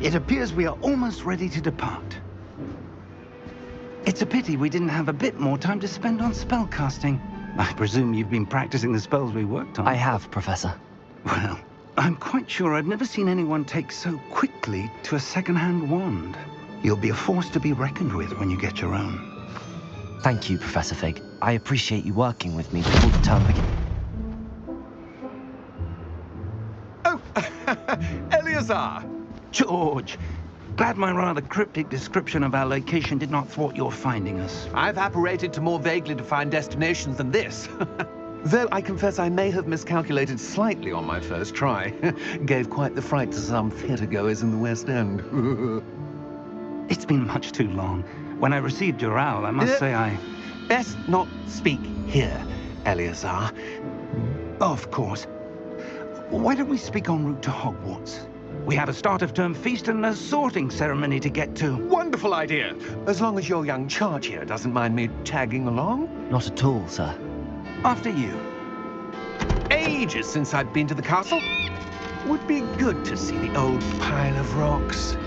It appears we are almost ready to depart. It's a pity we didn't have a bit more time to spend on spellcasting. I presume you've been practicing the spells we worked on. I have, Professor. Well, I'm quite sure I've never seen anyone take so quickly to a second-hand wand. You'll be a force to be reckoned with when you get your own. Thank you, Professor Fig. I appreciate you working with me before the term begins. Oh, Eleazar! George, glad my rather cryptic description of our location did not thwart your finding us. I've apparated to more vaguely defined destinations than this. Though I confess I may have miscalculated slightly on my first try. Gave quite the fright to some theatre-goers in the West End. It's been much too long. When I received your owl, I must say I... Best not speak here, Eleazar. Of course. Why don't we speak en route to Hogwarts? We have a start-of-term feast and a sorting ceremony to get to. Wonderful idea! As long as your young charge here doesn't mind me tagging along. Not at all, sir. After you. Ages since I've been to the castle. Would be good to see the old pile of rocks.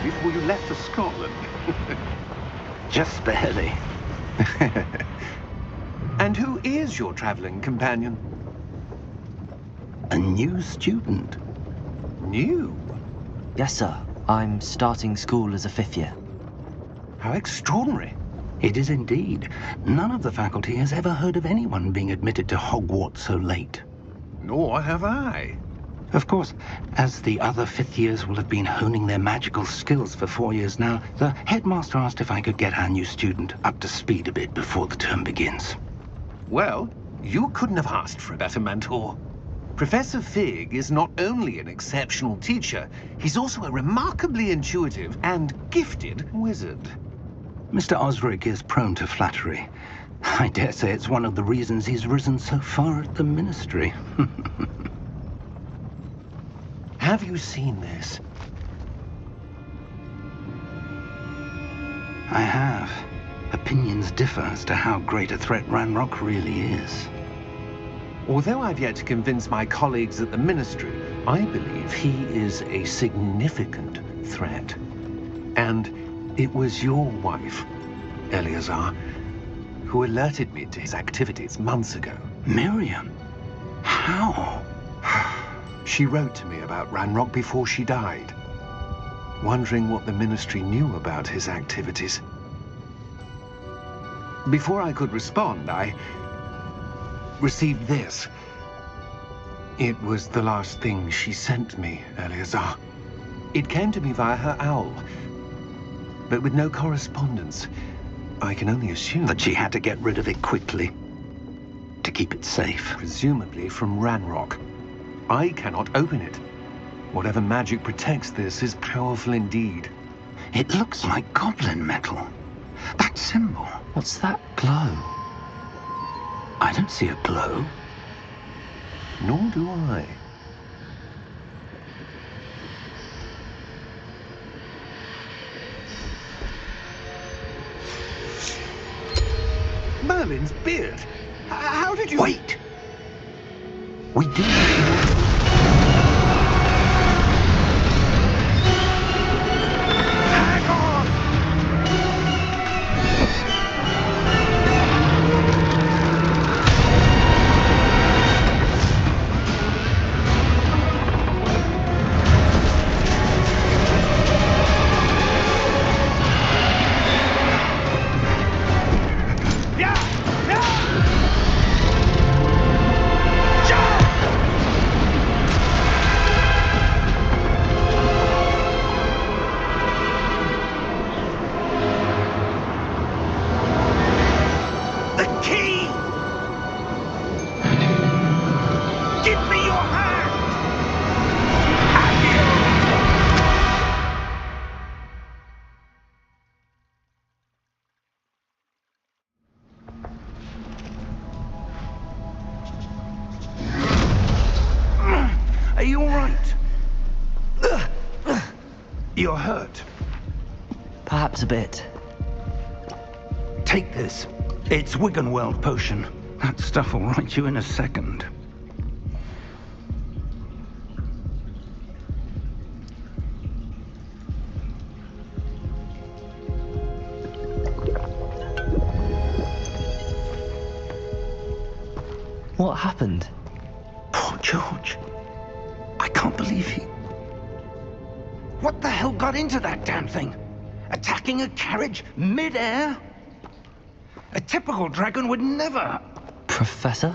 Before you left for Scotland. Just barely. And who is your traveling companion? A new student. New? Yes, sir. I'm starting school as a 5th year. How extraordinary. It is indeed. None of the faculty has ever heard of anyone being admitted to Hogwarts so late. Nor have I. Of course, as the other 5th years will have been honing their magical skills for 4 years now, the headmaster asked if I could get our new student up to speed a bit before the term begins. Well, you couldn't have asked for a better mentor. Professor Fig is not only an exceptional teacher, he's also a remarkably intuitive and gifted wizard. Mr. Osric is prone to flattery. I dare say it's one of the reasons he's risen so far at the ministry. Have you seen this? I have. Opinions differ as to how great a threat Ranrock really is. Although I've yet to convince my colleagues at the ministry, I believe he is a significant threat. And it was your wife, Eleazar, who alerted me to his activities months ago. Miriam? How? She wrote to me about Ranrock before she died, wondering what the ministry knew about his activities. Before I could respond, I received this. It was the last thing she sent me, Eleazar. It came to me via her owl, but with no correspondence. I can only assume that she had to get rid of it quickly, to keep it safe. Presumably from Ranrock. I cannot open it. Whatever magic protects this is powerful indeed. It looks like goblin metal. That symbol. What's that glow? I don't see a glow. Nor do I. Merlin's beard. How did you... Wait! We do... You're hurt. Perhaps a bit. Take this. It's Wiggenweld potion. That stuff will right you in a second. What happened? Poor George. I can't believe he... What the hell got into that damn thing? Attacking a carriage mid-air? A typical dragon would never... Professor?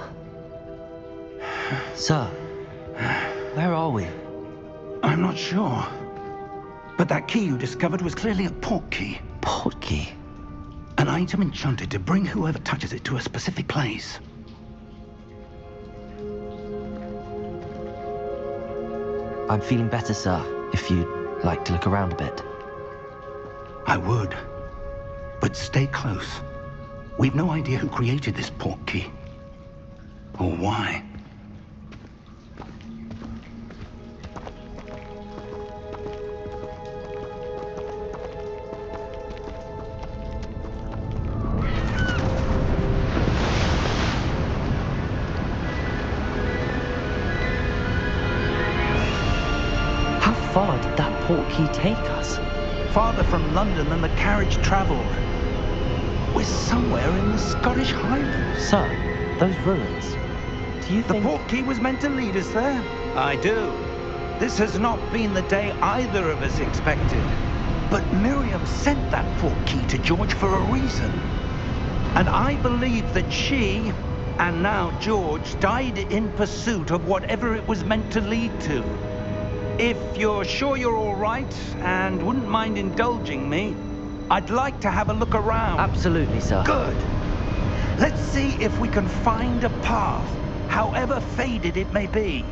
Sir, where are we? I'm not sure. But that key you discovered was clearly a port key. Port key? An item enchanted to bring whoever touches it to a specific place. I'm feeling better, sir, if you'd like to look around a bit. I would. But stay close. We've no idea who created this port key. Or why. How far did that port key take us? Farther from London than the carriage traveled. We're somewhere in the Scottish Highlands. Sir, those ruins. Do you The think... port key was meant to lead us there? I do. This has not been the day either of us expected. But Miriam sent that port key to George for a reason. And I believe that she, and now George, died in pursuit of whatever it was meant to lead to. If you're sure you're all right and wouldn't mind indulging me, I'd like to have a look around. Absolutely, sir. Good. Let's see if we can find a path, however faded it may be.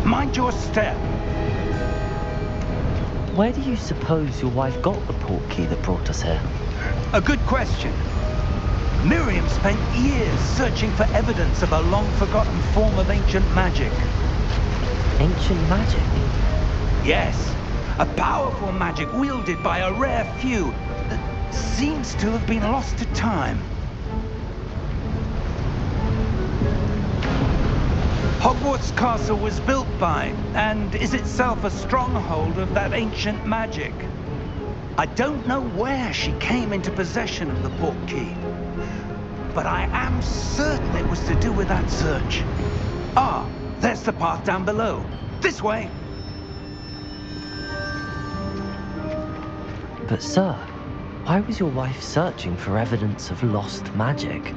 Mind your step. Where do you suppose your wife got the port key that brought us here? A good question. Miriam spent years searching for evidence of a long-forgotten form of ancient magic. Ancient magic? Yes, a powerful magic wielded by a rare few that seems to have been lost to time. Hogwarts Castle was built by, and is itself a stronghold of that ancient magic. I don't know where she came into possession of the port key, but I am certain it was to do with that search. Ah, there's the path down below. This way. But sir, why was your wife searching for evidence of lost magic?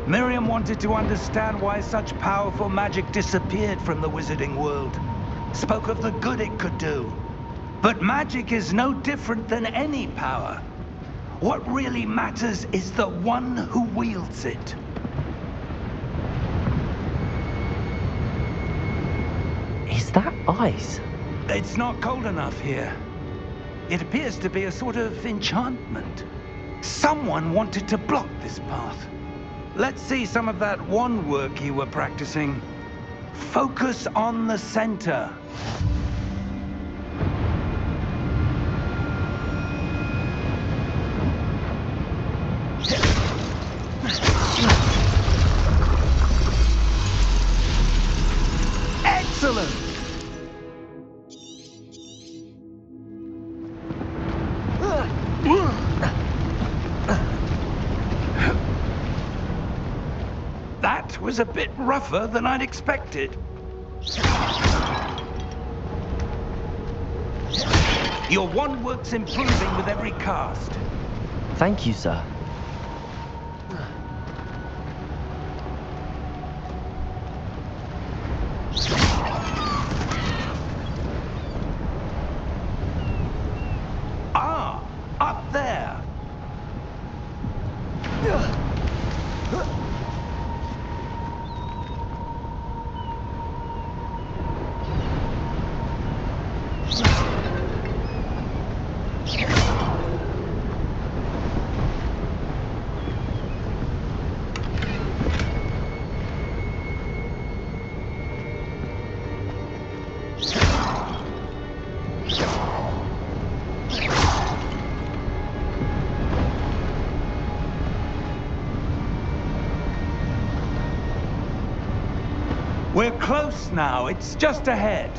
Miriam wanted to understand why such powerful magic disappeared from the wizarding world. Spoke of the good it could do. But magic is no different than any power. What really matters is the one who wields it. Is that ice? It's not cold enough here. It appears to be a sort of enchantment. Someone wanted to block this path. Let's see some of that wand work you were practicing. Focus on the center. Excellent! That was a bit rougher than I'd expected. Your wand work's improving with every cast. Thank you, sir. Ah, up there. We're close now. It's just ahead.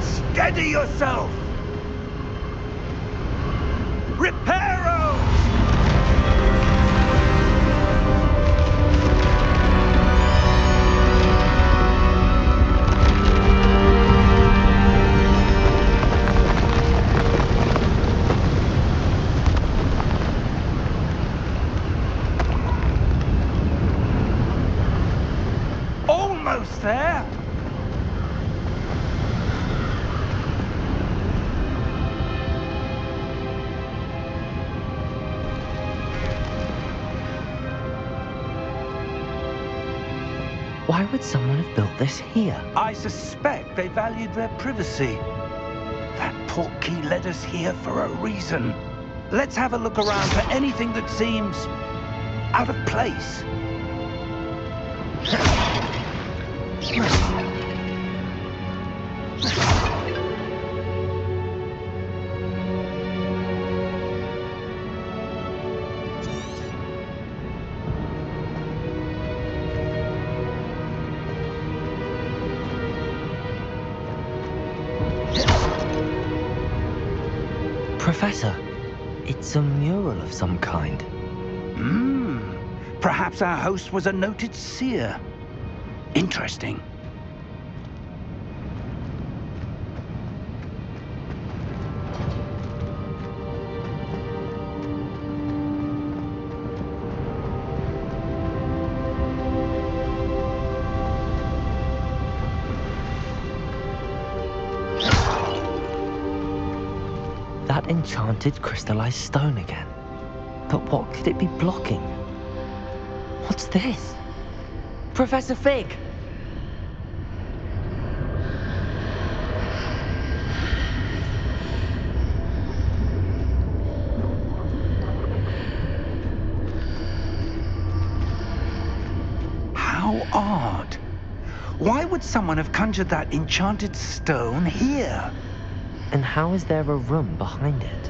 Steady yourself! Reparo! Almost there! Why would someone have built this here? I suspect they valued their privacy. That portkey led us here for a reason. Let's have a look around for anything that seems out of place. Professor, it's a mural of some kind. Perhaps our host was a noted seer. Interesting. That enchanted crystallized stone again. But what could it be blocking? What's this? Professor Fig! How odd. Why would someone have conjured that enchanted stone here? And how is there a room behind it?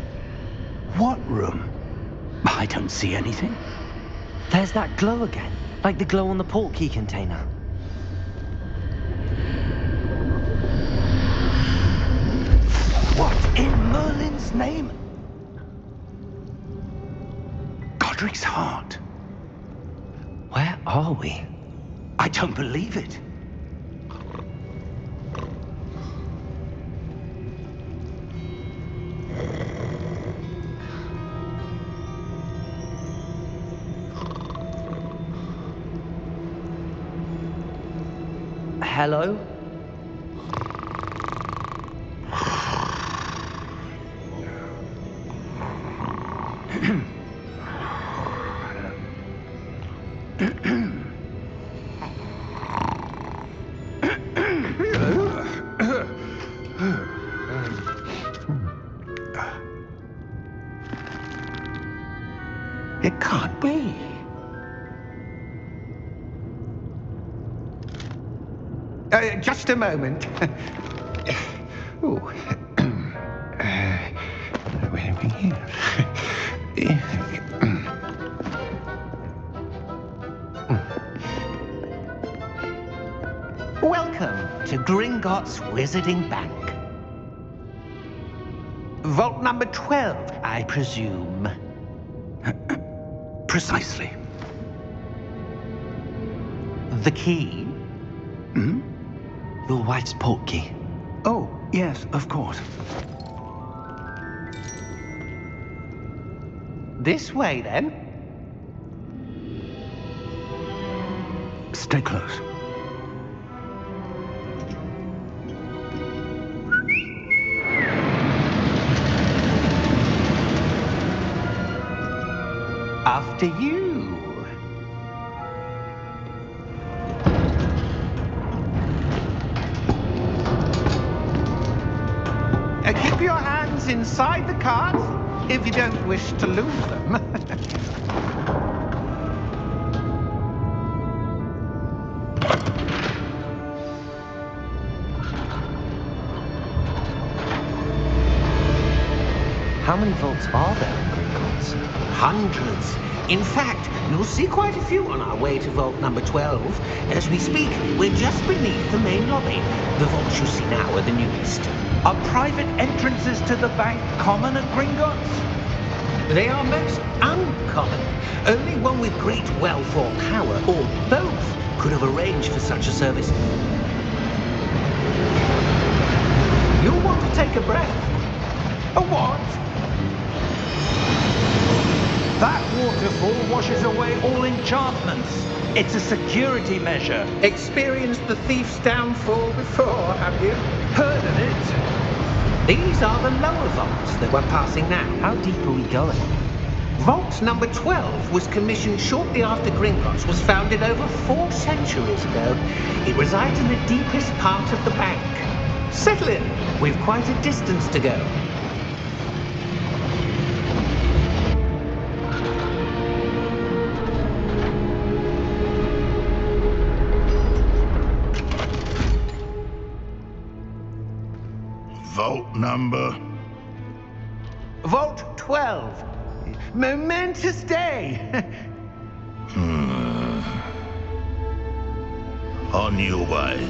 What room? I don't see anything. There's that glow again, like the glow on the portkey container. What in Merlin's name? Godric's heart. Where are we? I don't believe it. Hello? It can't be. Just a moment. Oh. Where are we here? Welcome to Gringotts Wizarding Bank. Vault number 12, I presume. Precisely. The key? Your wife's portkey. Oh, yes, of course. This way, then. Stay close. After you. Keep your hands inside the cart if you don't wish to lose them. How many vaults are there in Gringotts? Hundreds. In fact, you'll see quite a few on our way to vault number 12. As we speak, we're just beneath the main lobby. The vaults you see now are the newest. Are private entrances to the bank common at Gringotts? They are most uncommon. Only one with great wealth or power, or both, could have arranged for such a service. You'll want to take a breath. A what? That waterfall washes away all enchantments. It's a security measure. Experienced the thief's downfall before, have you? Heard of it? These are the lower vaults that we're passing now. How deep are we going? Vault number 12 was commissioned shortly after Gringotts was founded over 4 centuries ago. It resides in the deepest part of the bank. Settle in. We've quite a distance to go. Vault number? Vault 12. Momentous day. On your way.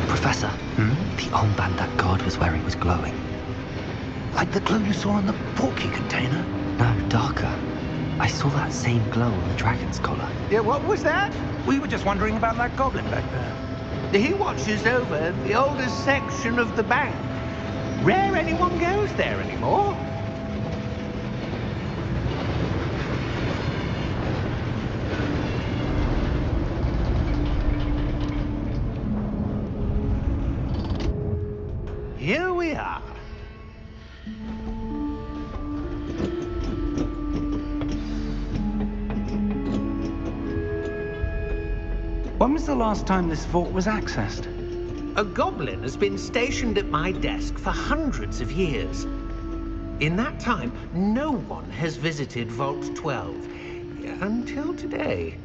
Professor, the armband that guard was wearing was glowing. Like the glow you saw on the porky container? No, darker. I saw that same glow on the dragon's collar. Yeah, what was that? We were just wondering about that goblin back there. He watches over the oldest section of the bank. Rare anyone goes there anymore. Here we are. When was the last time this vault was accessed? A goblin has been stationed at my desk for hundreds of years. In that time, no one has visited Vault 12. Until today.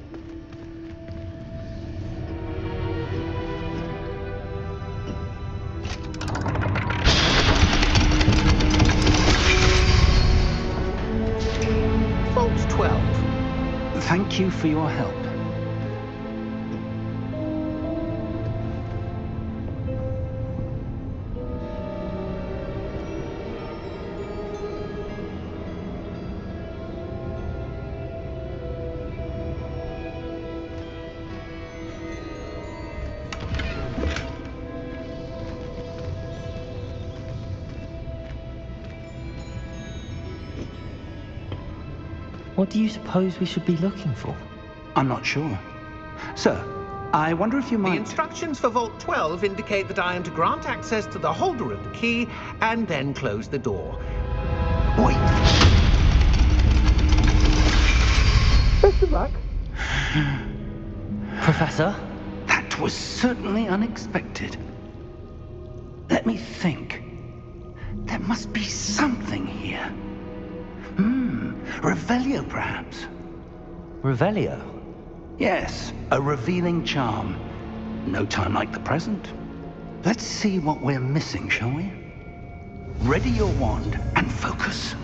Vault 12. Thank you for your help. What do you suppose we should be looking for? I'm not sure. Sir, I wonder if you The might... instructions for Vault 12 indicate that I am to grant access to the holder of the key and then close the door. Wait! Best of luck. Professor? That was certainly unexpected. Let me think. There must be something here. Revelio, perhaps? Revelio? Yes, a revealing charm. No time like the present. Let's see what we're missing, shall we? Ready your wand and focus.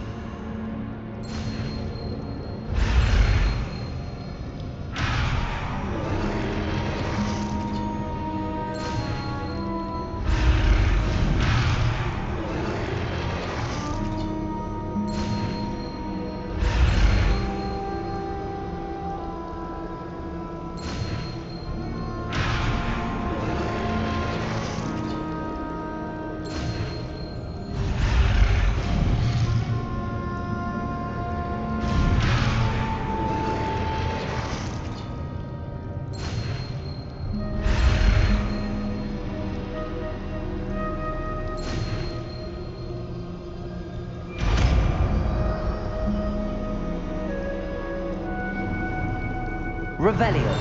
Revelio.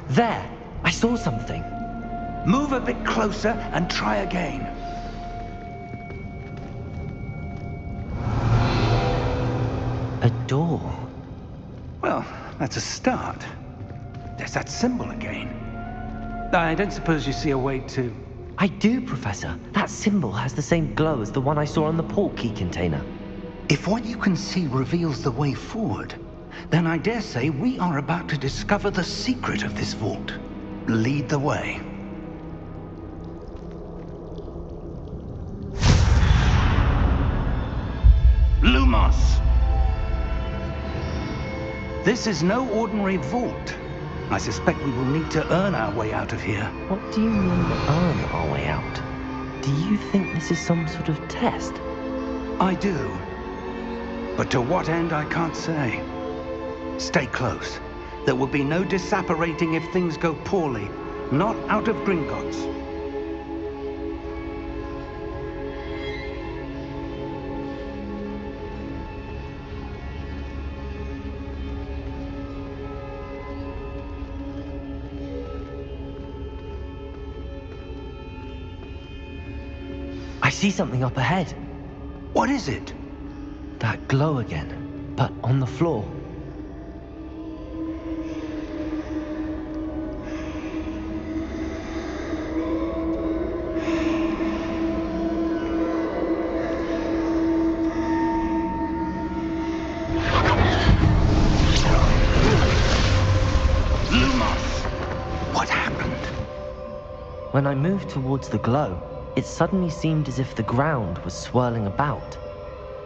There! I saw something. Move a bit closer and try again. A door. Well, that's a start. There's that symbol again. I don't suppose you see a way to... I do, Professor. That symbol has the same glow as the one I saw on the port key container. If what you can see reveals the way forward, then I dare say we are about to discover the secret of this vault. Lead the way. Lumos! This is no ordinary vault. I suspect we will need to earn our way out of here. What do you mean, earn our way out? Do you think this is some sort of test? I do. But to what end, I can't say. Stay close. There will be no disapparating if things go poorly. Not out of Gringotts. I see something up ahead. What is it? That glow again, but on the floor. Lumos! What happened? When I moved towards the glow, it suddenly seemed as if the ground was swirling about.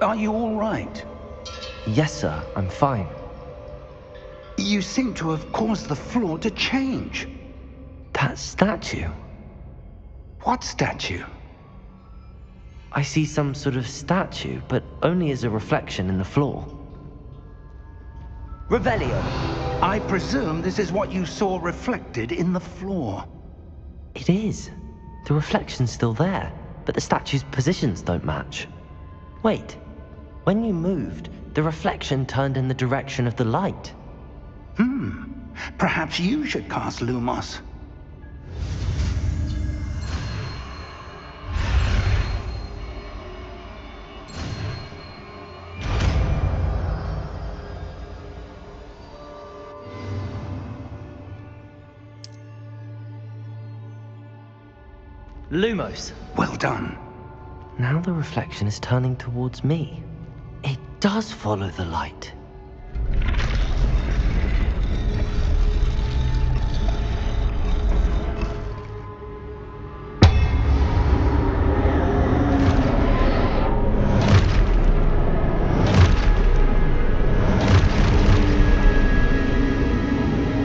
Are you all right? Yes, sir, I'm fine. You seem to have caused the floor to change. That statue. What statue? I see some sort of statue, but only as a reflection in the floor. Revelio! I presume this is what you saw reflected in the floor. It is. The reflection's still there, but the statue's positions don't match. Wait, when you moved, the reflection turned in the direction of the light. Perhaps you should cast Lumos. Lumos! Well done. Now the reflection is turning towards me. It does follow the light.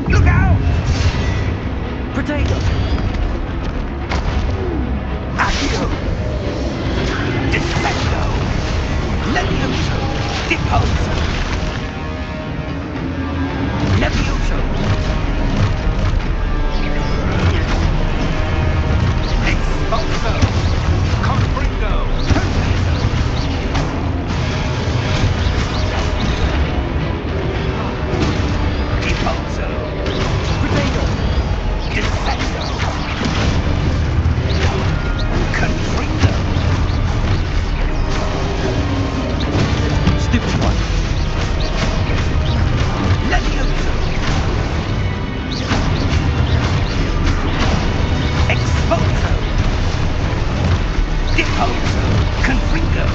Look out! Potato! Accio! Defecto! Levioso! Deposo! Levioso! Expulso! Confringo! Deposo! Potato! Defecto! Confringo! Stupid one! Levioso! Expulso! Deposo! Confringo!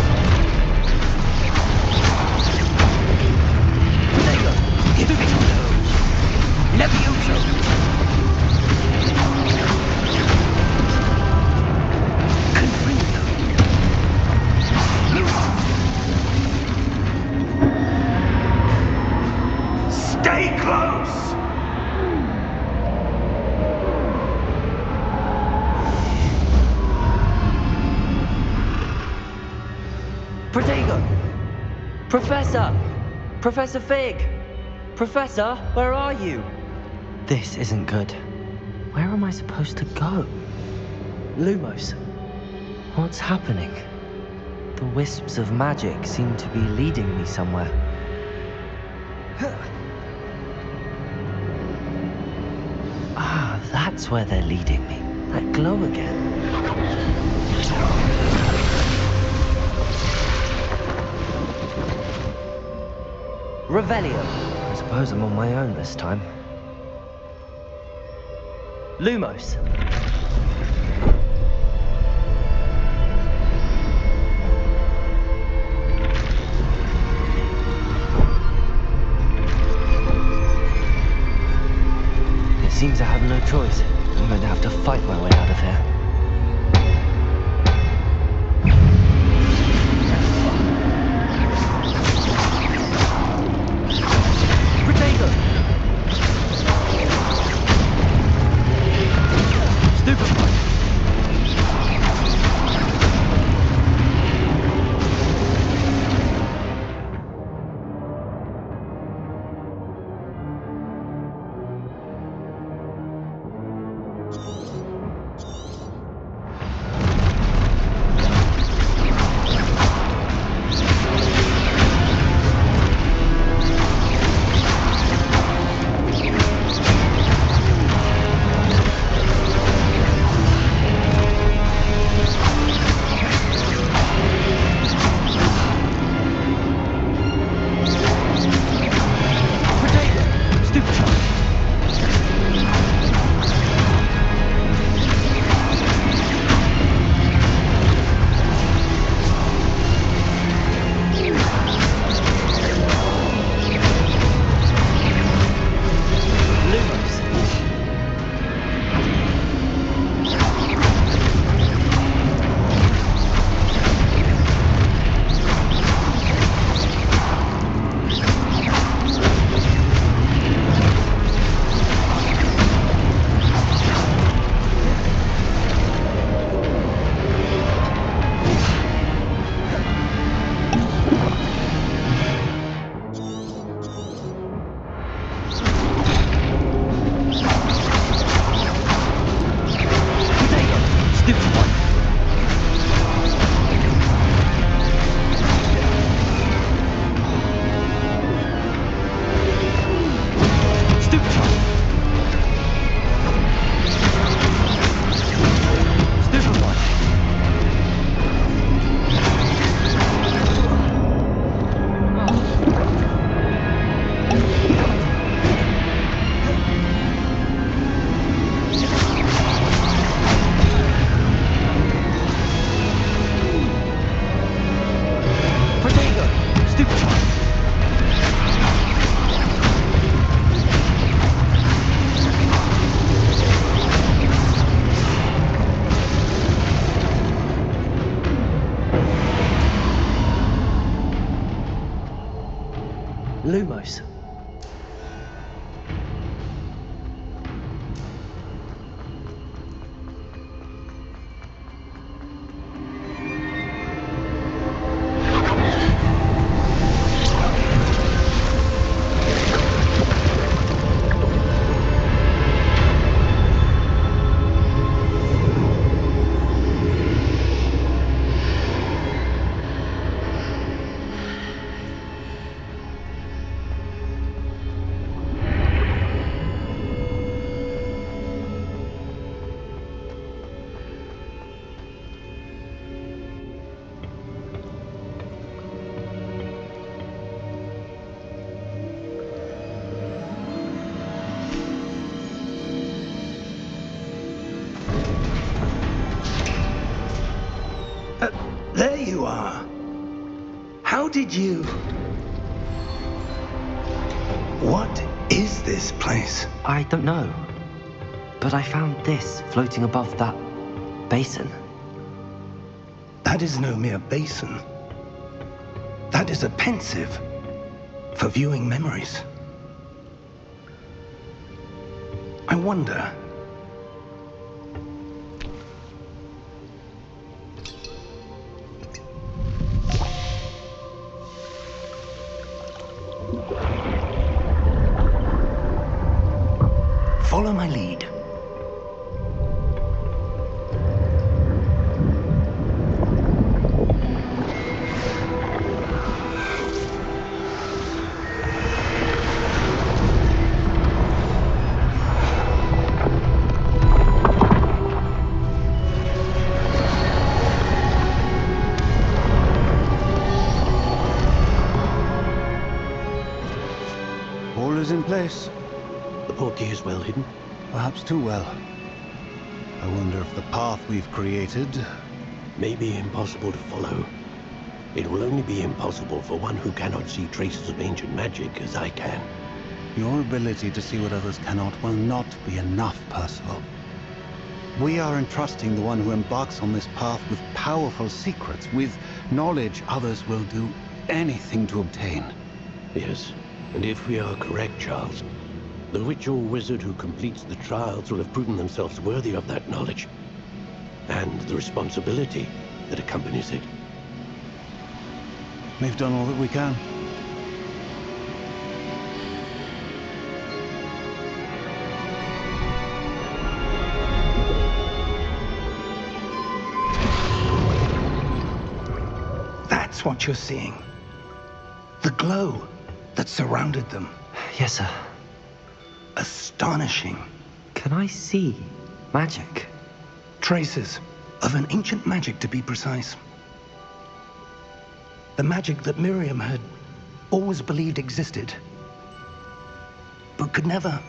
Potato! Defecto! Levioso! Confringo! Stay close! Potato! Professor! Professor Fig! Professor, where are you? This isn't good. Where am I supposed to go? Lumos, what's happening? The wisps of magic seem to be leading me somewhere. Ah, that's where they're leading me. That glow again. Revelio. I suppose I'm on my own this time. Lumos. It seems I have no choice. I'm going to have to fight my way out of here. Lumos. There you are. How did you... What is this place? I don't know. But I found this floating above that basin. That is no mere basin. That is a pensive for viewing memories. I wonder... Follow my lead. is in place. The portkey is well hidden. Perhaps too well. I wonder if the path we've created... May be impossible to follow. It will only be impossible for one who cannot see traces of ancient magic as I can. Your ability to see what others cannot will not be enough, Percival. We are entrusting the one who embarks on this path with powerful secrets, with knowledge others will do anything to obtain. Yes, and if we are correct, Charles, the witch or wizard who completes the trials will have proven themselves worthy of that knowledge, and the responsibility that accompanies it. We've done all that we can. That's what you're seeing. The glow that surrounded them. Yes, sir. Astonishing. Can I see magic? Traces of an ancient magic, to be precise. The magic that Miriam had always believed existed, but could never.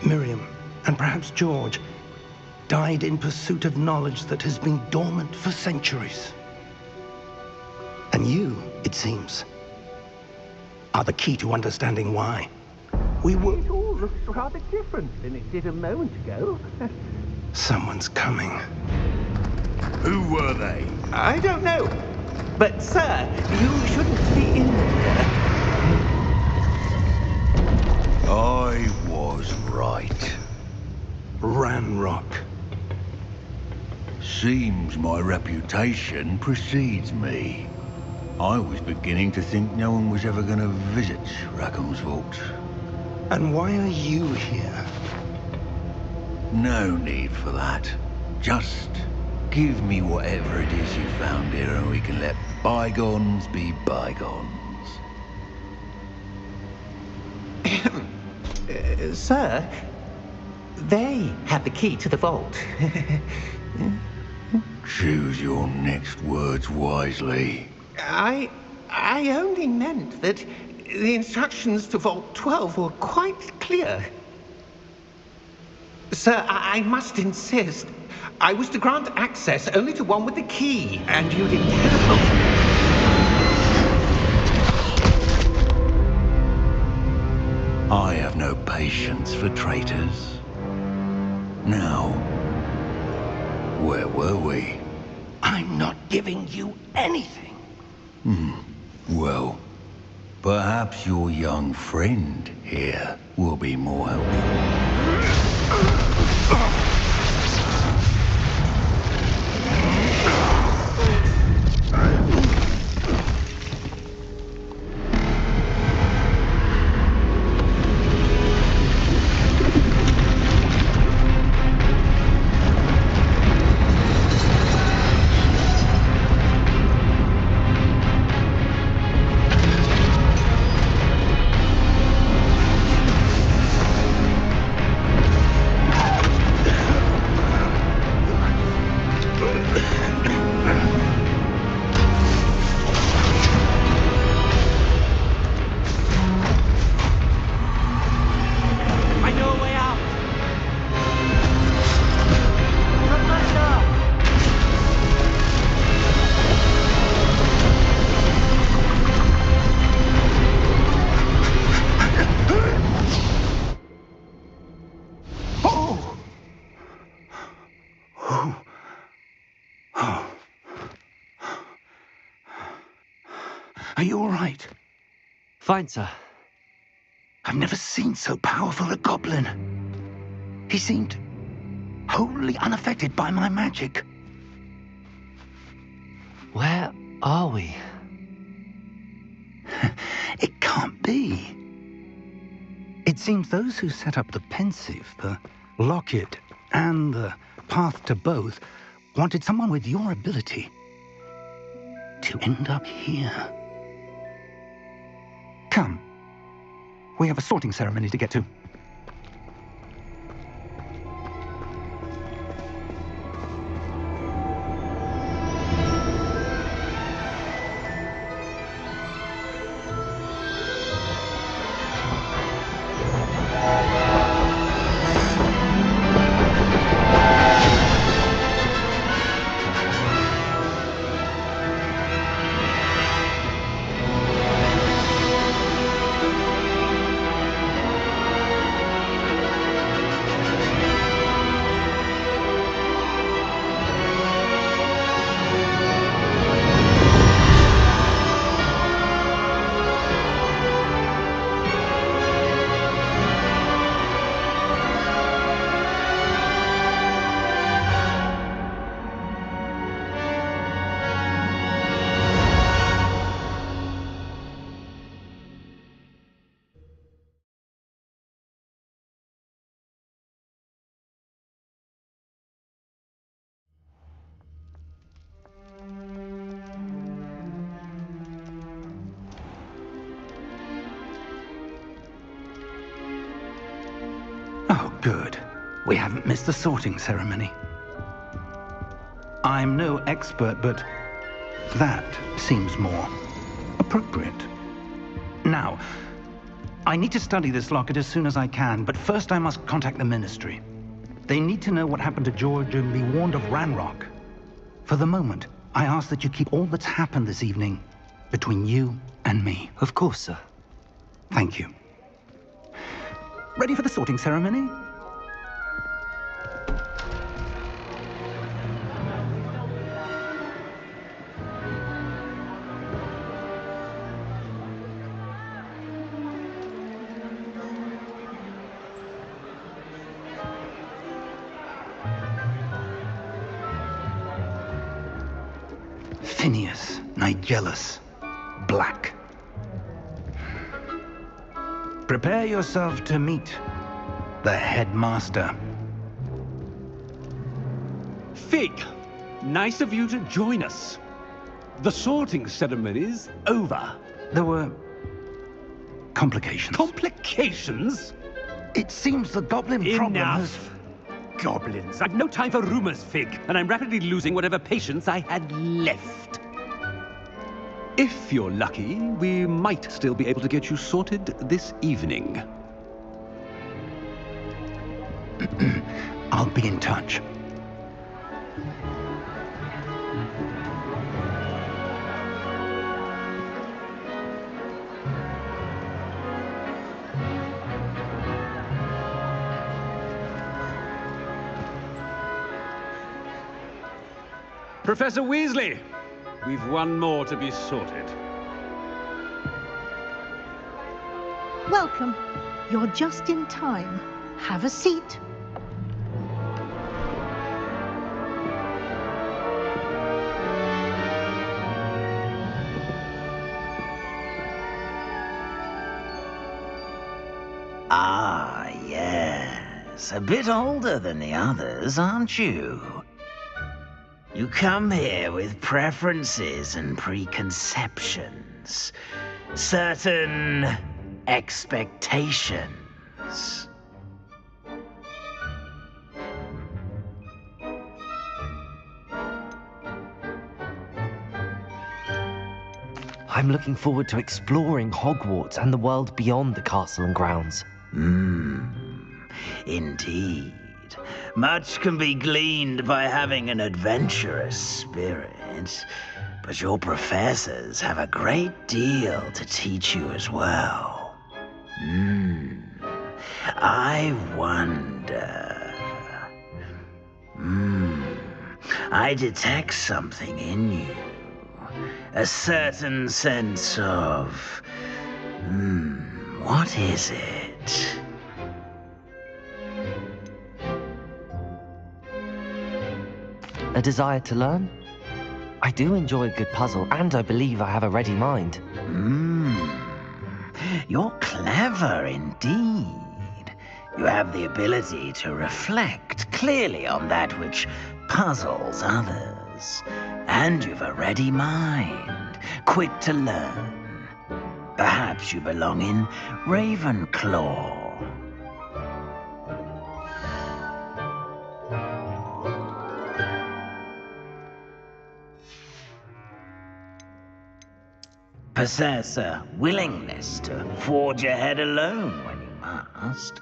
Miriam, and perhaps George, died in pursuit of knowledge that has been dormant for centuries. And you, it seems, are the key to understanding why. It all looks rather different than it did a moment ago. Someone's coming. Who were they? I don't know. But, sir, you shouldn't be in here. I was right. Ranrock. Seems my reputation precedes me. I was beginning to think no one was ever going to visit Rackham's vault. And why are you here? No need for that. Just give me whatever it is you found here and we can let bygones be bygones. Sir, they have the key to the vault. Choose your next words wisely. I only meant that the instructions to Vault 12 were quite clear. Sir, I must insist. I was to grant access only to one with the key, and you didn't have. I have no patience for traitors. Now, where were we? I'm not giving you anything. Well, perhaps your young friend here will be more helpful. Are you all right? Fine, sir. I've never seen so powerful a goblin. He seemed wholly unaffected by my magic. Where are we? It can't be. It seems those who set up the pensive, the locket, and the path to both wanted someone with your ability to end up here. Come. We have a sorting ceremony to get to. Good. We haven't missed the sorting ceremony. I'm no expert, but that seems more appropriate. Now, I need to study this locket as soon as I can, but first I must contact the Ministry. They need to know what happened to George and be warned of Ranrock. For the moment, I ask that you keep all that's happened this evening between you and me. Of course, sir. Thank you. Ready for the sorting ceremony? Phineas, Nigellus, Black. Prepare yourself to meet the headmaster. Fig, nice of you to join us. The sorting ceremony's over. There were complications. Complications? It seems the goblin problem has... Enough. Goblins. I've no time for rumors, Fig, and I'm rapidly losing whatever patience I had left. If you're lucky, we might still be able to get you sorted this evening. I'll be in touch. Professor Weasley, we've one more to be sorted. Welcome. You're just in time. Have a seat. Ah, yes. A bit older than the others, aren't you? You come here with preferences and preconceptions. Certain expectations. I'm looking forward to exploring Hogwarts and the world beyond the castle and grounds. Indeed. Much can be gleaned by having an adventurous spirit, but your professors have a great deal to teach you as well. I wonder... I detect something in you. A certain sense of... what is it? A desire to learn? I do enjoy a good puzzle, and I believe I have a ready mind. You're clever indeed. You have the ability to reflect clearly on that which puzzles others. And you've a ready mind, quick to learn. Perhaps you belong in Ravenclaw. Possess a willingness to forge ahead alone when you must.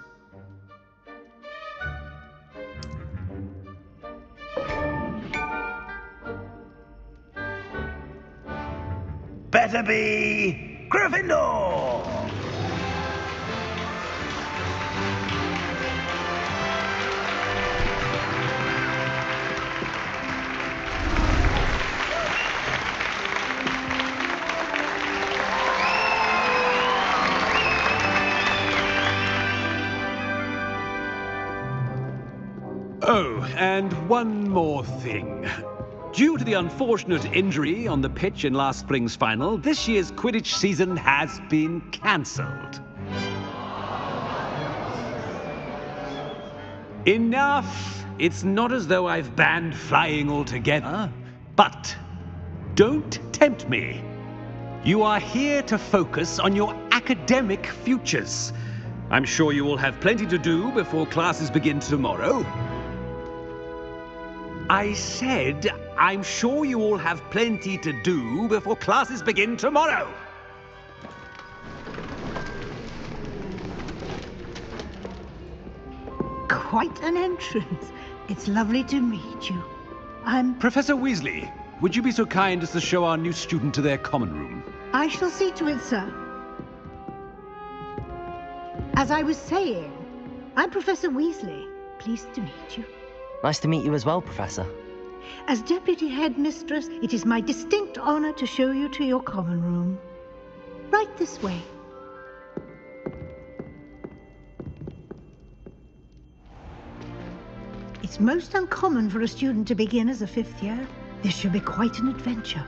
Better be Gryffindor! Oh, and one more thing. Due to the unfortunate injury on the pitch in last spring's final, this year's Quidditch season has been cancelled. Enough! It's not as though I've banned flying altogether, but don't tempt me. You are here to focus on your academic futures. I'm sure you all have plenty to do before classes begin tomorrow. I said, I'm sure you all have plenty to do before classes begin tomorrow. Quite an entrance. It's lovely to meet you. I'm... Professor Weasley, would you be so kind as to show our new student to their common room? I shall see to it, sir. As I was saying, I'm Professor Weasley. Pleased to meet you. Nice to meet you as well, Professor. As Deputy Headmistress, it is my distinct honor to show you to your common room. Right this way. It's most uncommon for a student to begin as a 5th year. This should be quite an adventure.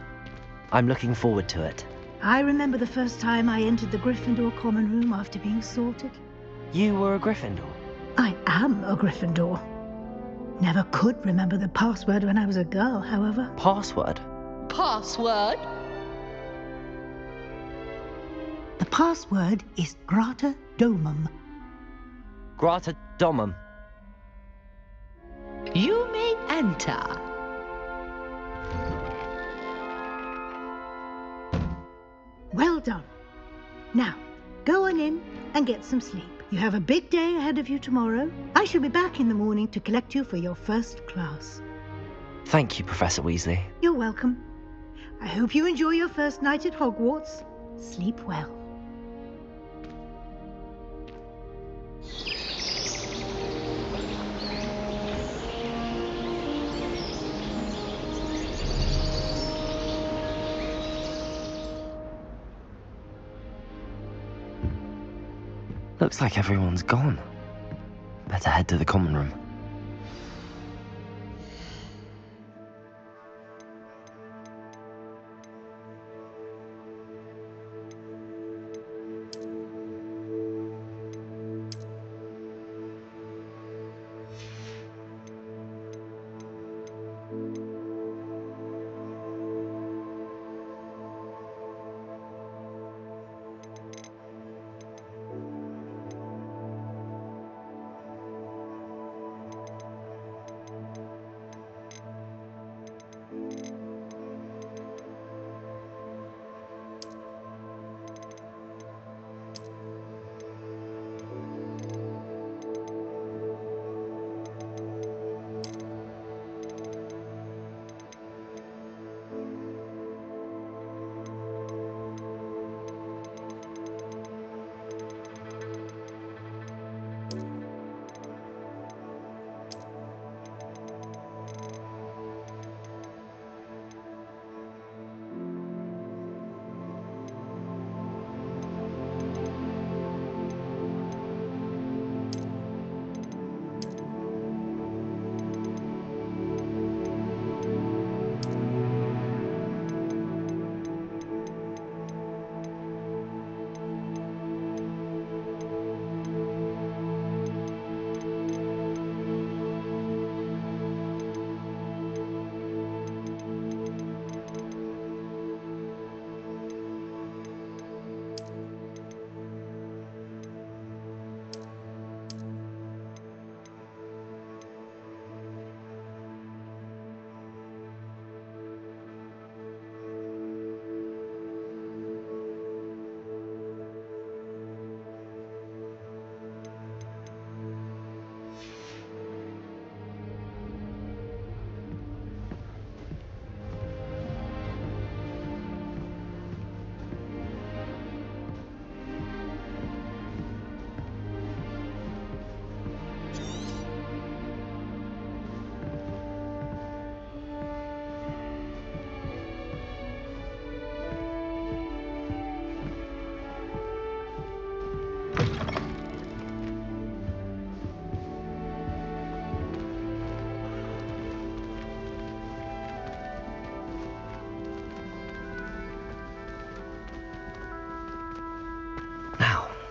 I'm looking forward to it. I remember the first time I entered the Gryffindor common room after being sorted. You were a Gryffindor? I am a Gryffindor. Never could remember the password when I was a girl, however. Password? Password? The password is Grata Domum. Grata Domum. You may enter. Well done. Now, go on in and get some sleep. You have a big day ahead of you tomorrow. I shall be back in the morning to collect you for your first class. Thank you, Professor Weasley. You're welcome. I hope you enjoy your first night at Hogwarts. Sleep well. Looks like everyone's gone. Better head to the common room.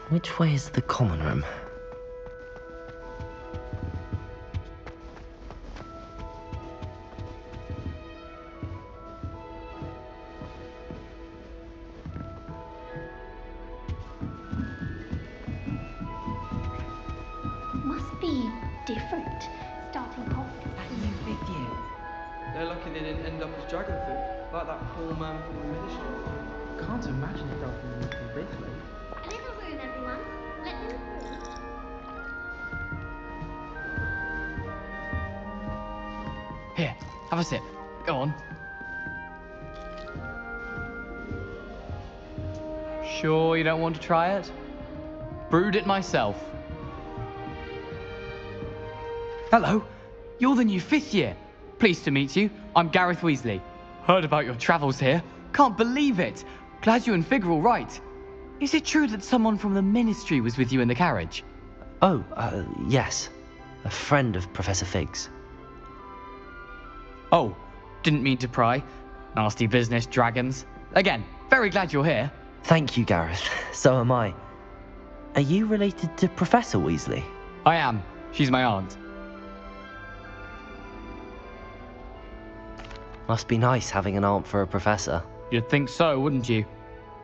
Which way is the common room? be different. Starting off. That new fifth year. They're lucky they didn't end up as dragon food, like that poor man from the ministry. Can't imagine it felt from this late. A little room, everyone. Let them through. Here, have a sip. Go on. Sure you don't want to try it? Brewed it myself. Hello, you're the new fifth year. Pleased to meet you. I'm Gareth Weasley. Heard about your travels here. Can't believe it. Glad you and Fig are all right. Is it true that someone from the ministry was with you in the carriage? Oh, yes. A friend of Professor Fig's. Oh, didn't mean to pry. Nasty business, dragons. Again, very glad you're here. Thank you, Gareth. So am I. Are you related to Professor Weasley? I am. She's my aunt. Must be nice having an aunt for a professor. You'd think so, wouldn't you?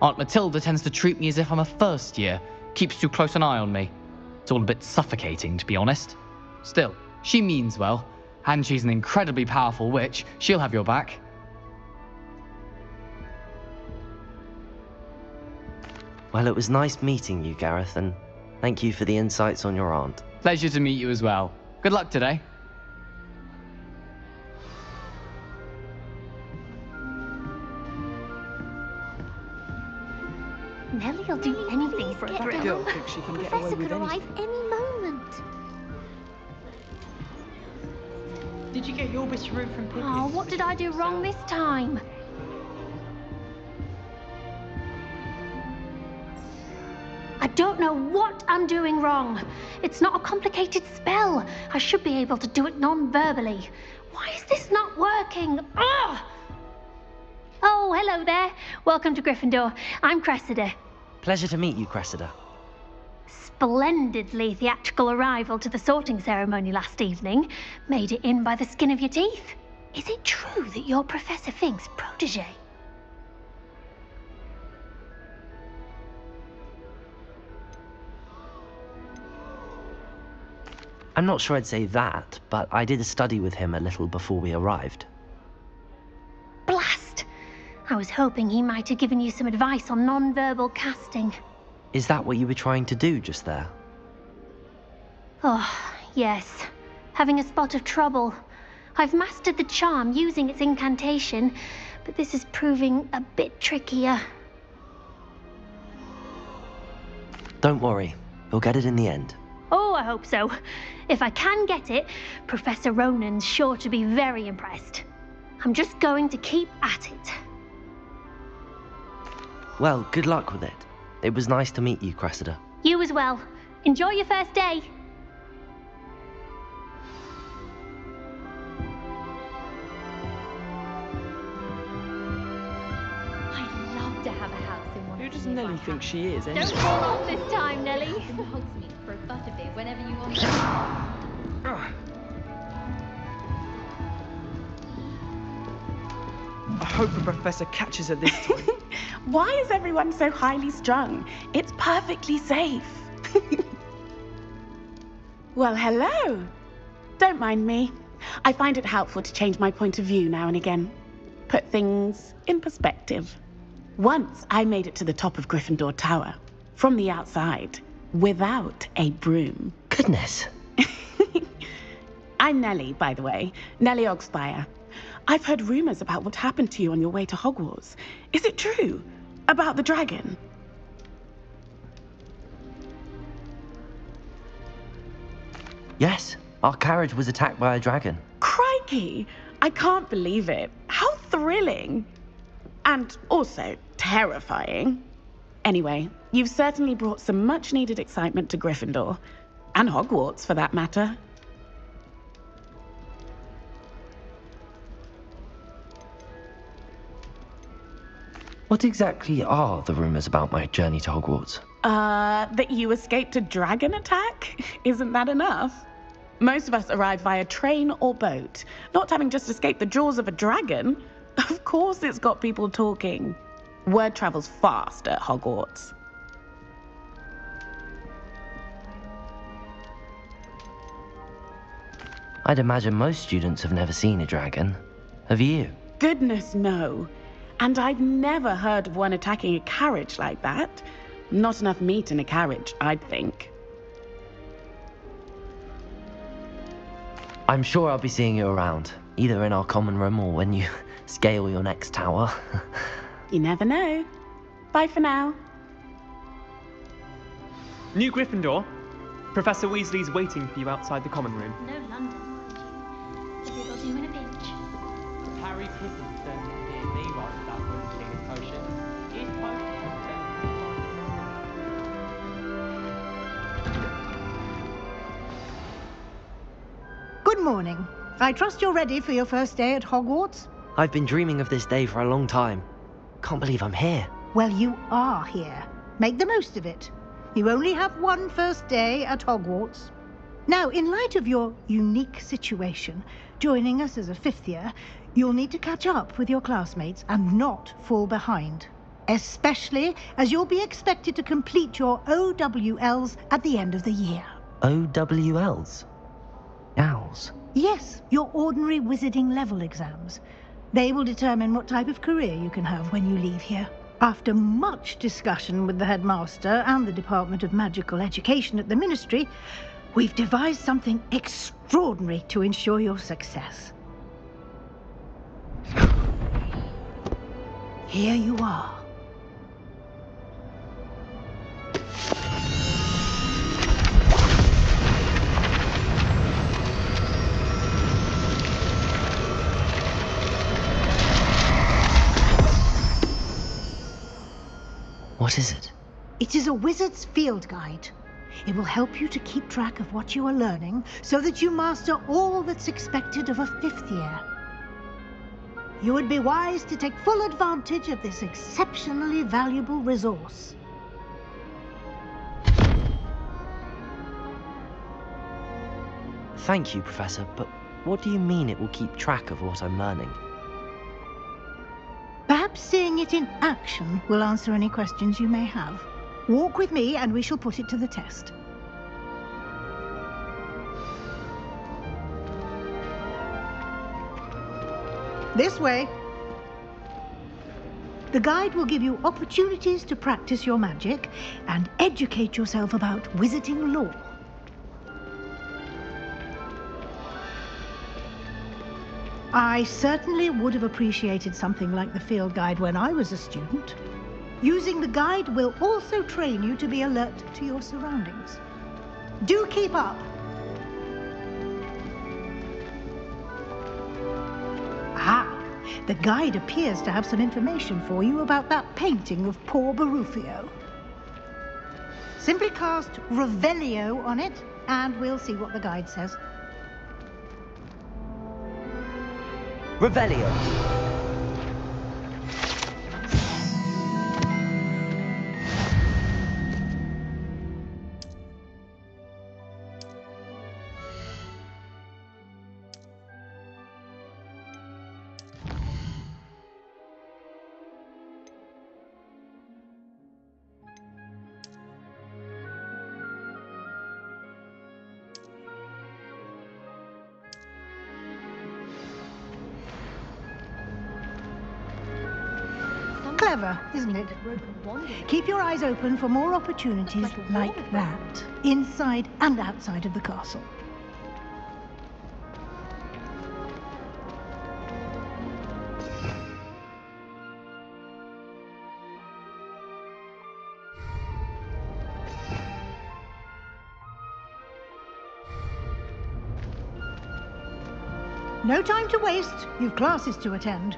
Aunt Matilda tends to treat me as if I'm a first year. Keeps too close an eye on me. It's all a bit suffocating, to be honest. Still, she means well. And she's an incredibly powerful witch. She'll have your back. Well, it was nice meeting you, Gareth, and thank you for the insights on your aunt. Pleasure to meet you as well. Good luck today. Nellie'll do anything for a thrill. Don't think she can get away Professor with could arrive anything. any moment. Did you get your bit of room from Pippi? Oh, what did I do wrong this time? I don't know what I'm doing wrong. It's not a complicated spell. I should be able to do it non-verbally. Why is this not working? Ugh! Oh, hello there. Welcome to Gryffindor. I'm Cressida. Pleasure to meet you, Cressida. Splendidly theatrical arrival to the sorting ceremony last evening. Made it in by the skin of your teeth. Is it true that you're Professor Fig's protege? I'm not sure I'd say that, but I did a study with him a little before we arrived. Blast! I was hoping he might have given you some advice on non-verbal casting. Is that what you were trying to do just there? Oh, yes. Having a spot of trouble. I've mastered the charm using its incantation, but this is proving a bit trickier. Don't worry, you'll get it in the end. Oh, I hope so. If I can get it, Professor Ronan's sure to be very impressed. I'm just going to keep at it. Well, good luck with it. It was nice to meet you, Cressida. You as well. Enjoy your first day. I'd love to have a house in one. Who does Nellie think she is, Don't anyway? fall off this time, Nellie. In Hogsmeade for a butterbeer whenever you want. I hope the professor catches her this time. Why is everyone so highly strung? It's perfectly safe. Well, hello. Don't mind me. I find it helpful to change my point of view now and again. Put things in perspective. Once I made it to the top of Gryffindor Tower, from the outside, without a broom. Goodness. I'm Nellie, by the way. Nellie Ogspire. I've heard rumors about what happened to you on your way to Hogwarts. Is it true? About the dragon? Yes, our carriage was attacked by a dragon. Crikey! I can't believe it. How thrilling! And also terrifying. Anyway, you've certainly brought some much-needed excitement to Gryffindor. And Hogwarts, for that matter. What exactly are the rumors about my journey to Hogwarts? That you escaped a dragon attack? Isn't that enough? Most of us arrive via train or boat, not having just escaped the jaws of a dragon. Of course it's got people talking. Word travels fast at Hogwarts. I'd imagine most students have never seen a dragon. Have you? Goodness, no. And I'd never heard of one attacking a carriage like that. Not enough meat in a carriage, I'd think. I'm sure I'll be seeing you around, either in our common room or when you scale your next tower. You never know. Bye for now. New Gryffindor. Professor Weasley's waiting for you outside the common room. No London, mind you. But it'll do in a pinch. Harry Potter's turned to D&D right without winning a potion. His potion Good morning. I trust you're ready for your first day at Hogwarts? I've been dreaming of this day for a long time. Can't believe I'm here. Well, you are here. Make the most of it. You only have one first day at Hogwarts. Now, in light of your unique situation, joining us as a fifth year, you'll need to catch up with your classmates and not fall behind. Especially as you'll be expected to complete your OWLs at the end of the year. OWLs? Owls? Yes, your ordinary wizarding level exams. They will determine what type of career you can have when you leave here. After much discussion with the headmaster and the Department of Magical Education at the Ministry, we've devised something extraordinary to ensure your success. Here you are. What is it? It is a wizard's field guide. It will help you to keep track of what you are learning so that you master all that's expected of a fifth year. You would be wise to take full advantage of this exceptionally valuable resource. Thank you, Professor, but what do you mean it will keep track of what I'm learning? Perhaps seeing it in action will answer any questions you may have. Walk with me and we shall put it to the test. This way. The guide will give you opportunities to practice your magic and educate yourself about wizarding lore. I certainly would have appreciated something like the field guide when I was a student. Using the guide will also train you to be alert to your surroundings. Do keep up! Ah, the guide appears to have some information for you about that painting of poor Barufio. Simply cast Revelio on it, and we'll see what the guide says. Revelio. Clever, isn't it? Keep your eyes open for more opportunities like that, inside and outside of the castle. No time to waste. You've classes to attend.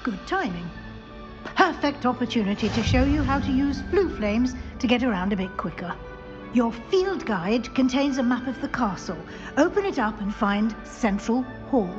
Good timing. Perfect opportunity to show you how to use flue flames to get around a bit quicker. Your field guide contains a map of the castle. Open it up and find Central Hall.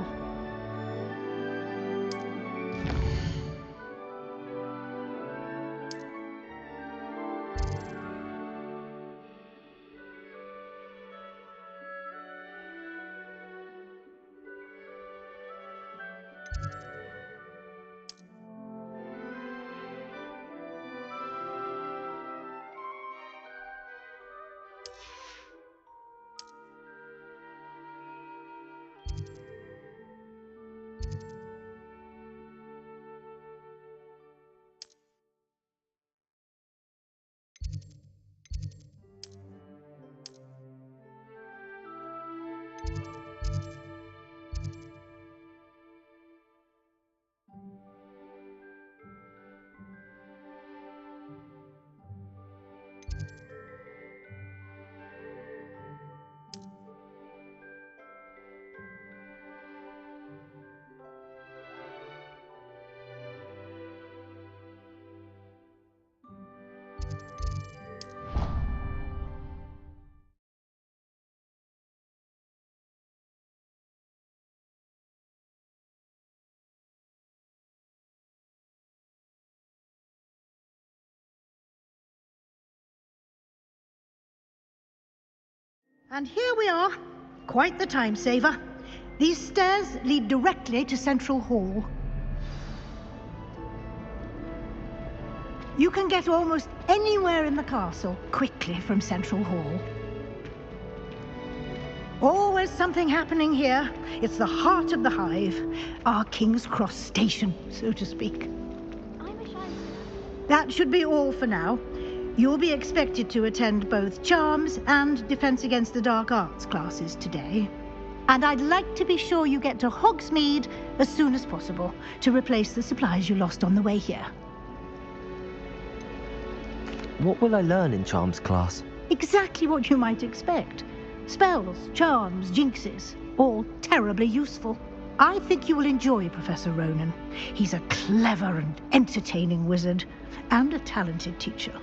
And here we are. Quite the time saver. These stairs lead directly to Central Hall. You can get almost anywhere in the castle quickly from Central Hall. Always something happening here. It's the heart of the hive, our King's Cross station, so to speak. That should be all for now. You'll be expected to attend both Charms and Defense Against the Dark Arts classes today. And I'd like to be sure you get to Hogsmeade as soon as possible to replace the supplies you lost on the way here. What will I learn in Charms class? Exactly what you might expect. Spells, charms, jinxes, all terribly useful. I think you will enjoy Professor Ronan. He's a clever and entertaining wizard, and a talented teacher.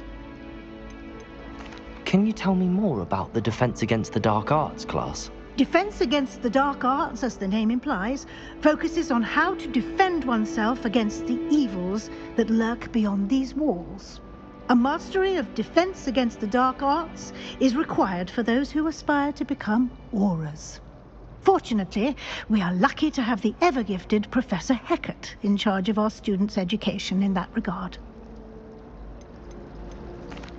Can you tell me more about the Defense Against the Dark Arts class? Defense Against the Dark Arts, as the name implies, focuses on how to defend oneself against the evils that lurk beyond these walls. A mastery of Defense Against the Dark Arts is required for those who aspire to become auras. Fortunately, we are lucky to have the ever-gifted Professor Hecat in charge of our students' education in that regard.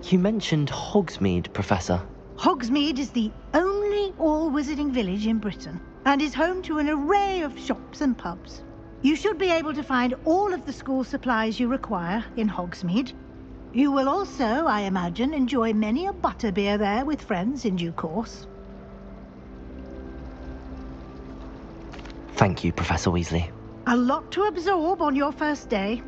You mentioned Hogsmeade, Professor. Hogsmeade is the only all-wizarding village in Britain and is home to an array of shops and pubs. You should be able to find all of the school supplies you require in Hogsmeade. You will also, I imagine, enjoy many a butterbeer there with friends in due course. Thank you, Professor Weasley. A lot to absorb on your first day,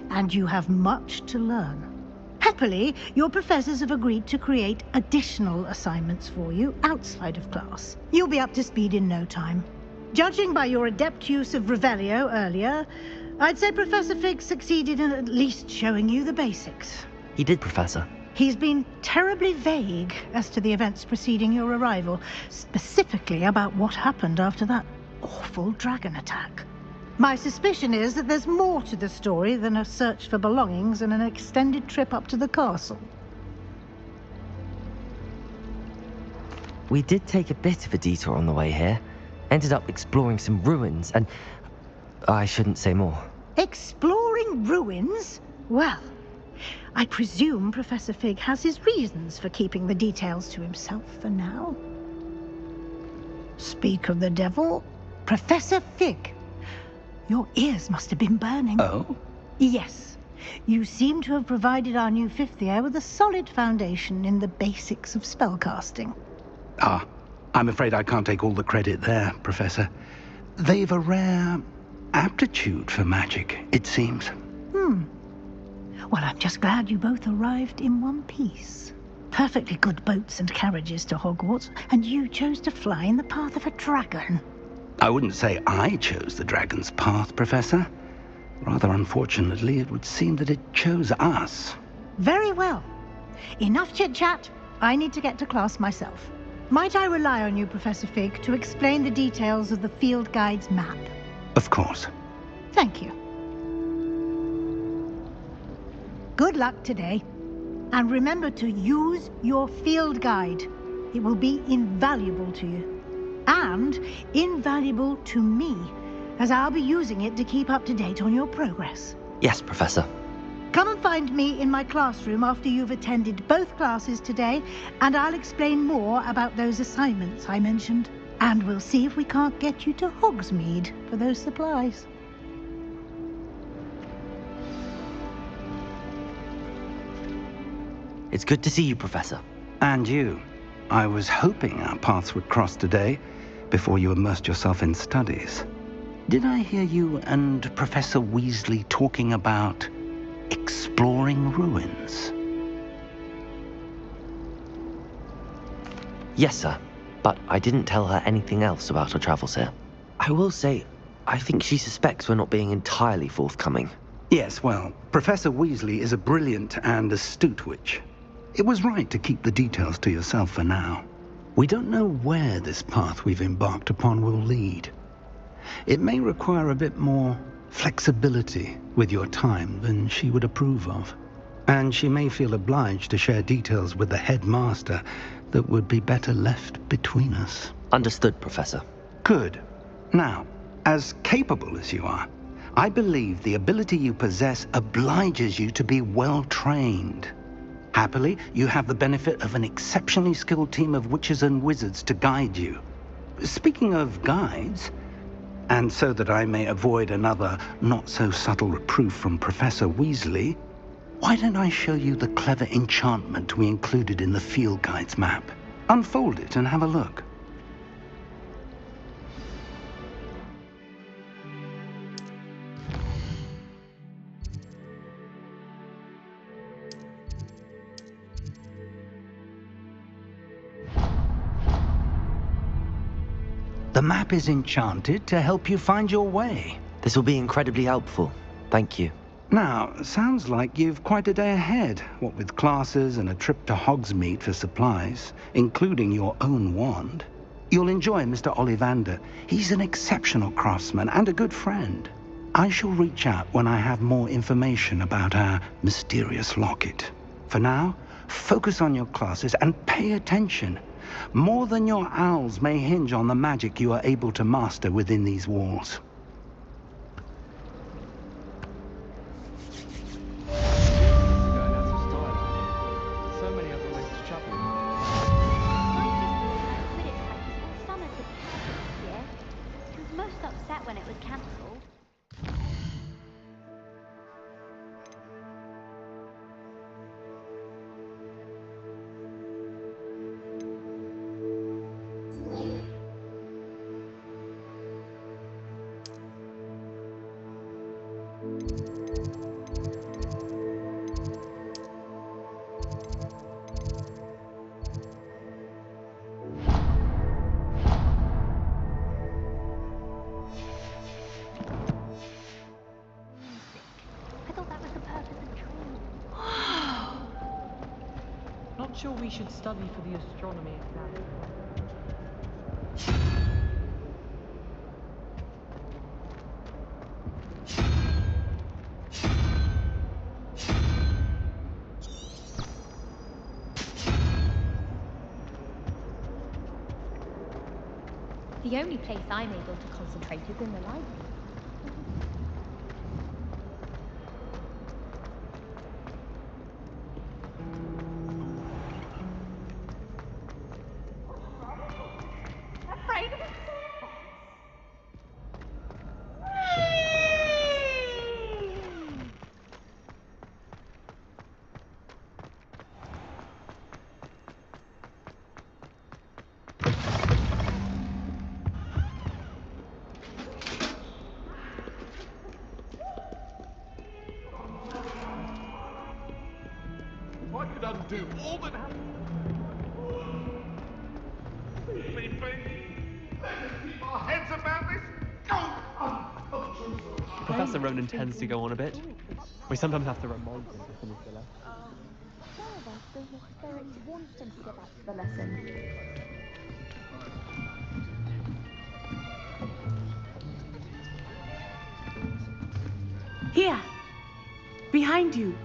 and you have much to learn. Happily, your professors have agreed to create additional assignments for you outside of class. You'll be up to speed in no time. Judging by your adept use of Revelio earlier, I'd say Professor Fig succeeded in at least showing you the basics. He did, Professor. He's been terribly vague as to the events preceding your arrival, specifically about what happened after that awful dragon attack. My suspicion is that there's more to the story than a search for belongings and an extended trip up to the castle. We did take a bit of a detour on the way here. Ended up exploring some ruins and... I shouldn't say more. Exploring ruins? Well, I presume Professor Fig has his reasons for keeping the details to himself for now. Speak of the devil, Professor Fig. Your ears must have been burning. Oh? Yes. You seem to have provided our new fifth year with a solid foundation in the basics of spellcasting. Ah, I'm afraid I can't take all the credit there, Professor. They've a rare aptitude for magic, it seems. Well, I'm just glad you both arrived in one piece. Perfectly good boats and carriages to Hogwarts, and you chose to fly in the path of a dragon. I wouldn't say I chose the dragon's path, Professor. Rather unfortunately, it would seem that it chose us. Very well. Enough chit-chat. I need to get to class myself. Might I rely on you, Professor Fig, to explain the details of the field guide's map? Of course. Thank you. Good luck today. And remember to use your field guide. It will be invaluable to you. And invaluable to me, as I'll be using it to keep up to date on your progress. Yes, Professor. Come and find me in my classroom after you've attended both classes today, and I'll explain more about those assignments I mentioned. And we'll see if we can't get you to Hogsmeade for those supplies. It's good to see you, Professor. And you. I was hoping our paths would cross today, before you immersed yourself in studies. Did I hear you and Professor Weasley talking about exploring ruins? Yes, sir. But I didn't tell her anything else about our travels here. I will say, I think she suspects we're not being entirely forthcoming. Yes, well, Professor Weasley is a brilliant and astute witch. It was right to keep the details to yourself for now. We don't know where this path we've embarked upon will lead. It may require a bit more flexibility with your time than she would approve of. And she may feel obliged to share details with the headmaster that would be better left between us. Understood, Professor. Good. Now, as capable as you are, I believe the ability you possess obliges you to be well trained. Happily, you have the benefit of an exceptionally skilled team of witches and wizards to guide you. Speaking of guides, and so that I may avoid another not-so-subtle reproof from Professor Weasley, why don't I show you the clever enchantment we included in the field guide's map? Unfold it and have a look. The map is enchanted to help you find your way. This will be incredibly helpful. Thank you. Now, sounds like you've quite a day ahead, what with classes and a trip to Hogsmeade for supplies, including your own wand. You'll enjoy Mr. Ollivander. He's an exceptional craftsman and a good friend. I shall reach out when I have more information about our mysterious locket. For now, focus on your classes and pay attention. More than your owls may hinge on the magic you are able to master within these walls. Not sure we should study for the astronomy exam. The only place I'm able to concentrate is in the library. I could undo all that happened. Please, let's keep our heads about this. Professor Ronan tends to go on a bit. We sometimes have to remind him to finish the lesson. The lesson. Here, behind you.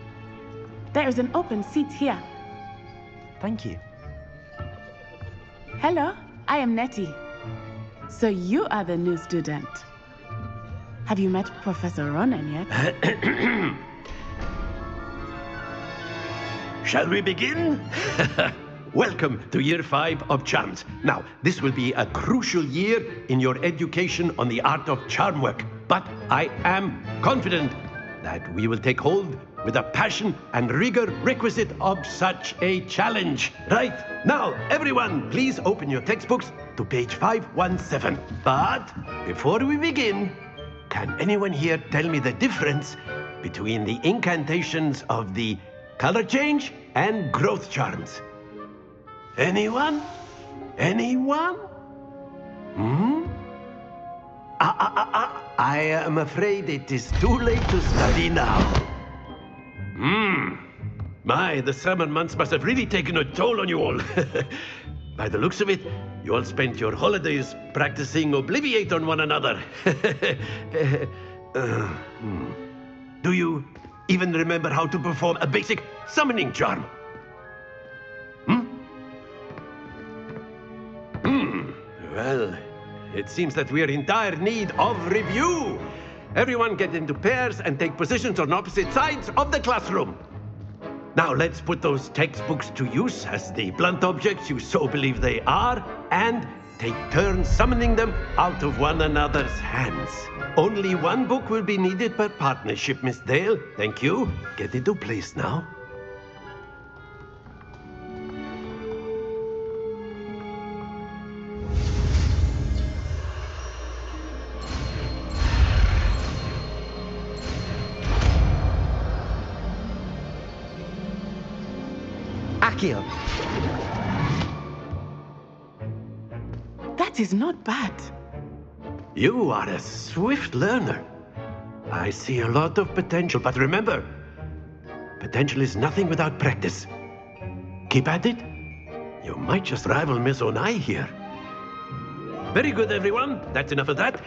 There is an open seat here. Thank you. Hello, I am Nettie. So you are the new student. Have you met Professor Ronan yet? Shall we begin? Welcome to Year 5 of Charms. Now, this will be a crucial year in your education on the art of charm work. But I am confident that we will take hold with the passion and rigor requisite of such a challenge. Right, now, everyone, please open your textbooks to page 517. But before we begin, can anyone here tell me the difference between the incantations of the color change and growth charms? Anyone? Anyone? I am afraid it is too late to study now. My, the summer months must have really taken a toll on you all. By the looks of it, you all spent your holidays practicing Obliviate on one another. Do even remember how to perform a basic summoning charm. Well, it seems that we are in dire need of review. Everyone get into pairs and take positions on opposite sides of the classroom. Now let's put those textbooks to use as the blunt objects you so believe they are, and take turns summoning them out of one another's hands. Only one book will be needed per partnership, Miss Dale. Thank you. Get into place now. Accio. That is not bad. You are a swift learner. I see a lot of potential, but remember, potential is nothing without practice. Keep at it. You might just rival Miss Onai here. Very good, everyone. That's enough of that.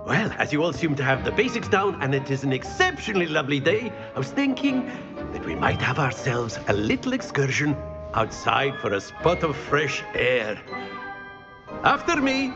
Well, as you all seem to have the basics down, and it is an exceptionally lovely day, I was thinking that we might have ourselves a little excursion outside for a spot of fresh air. After me.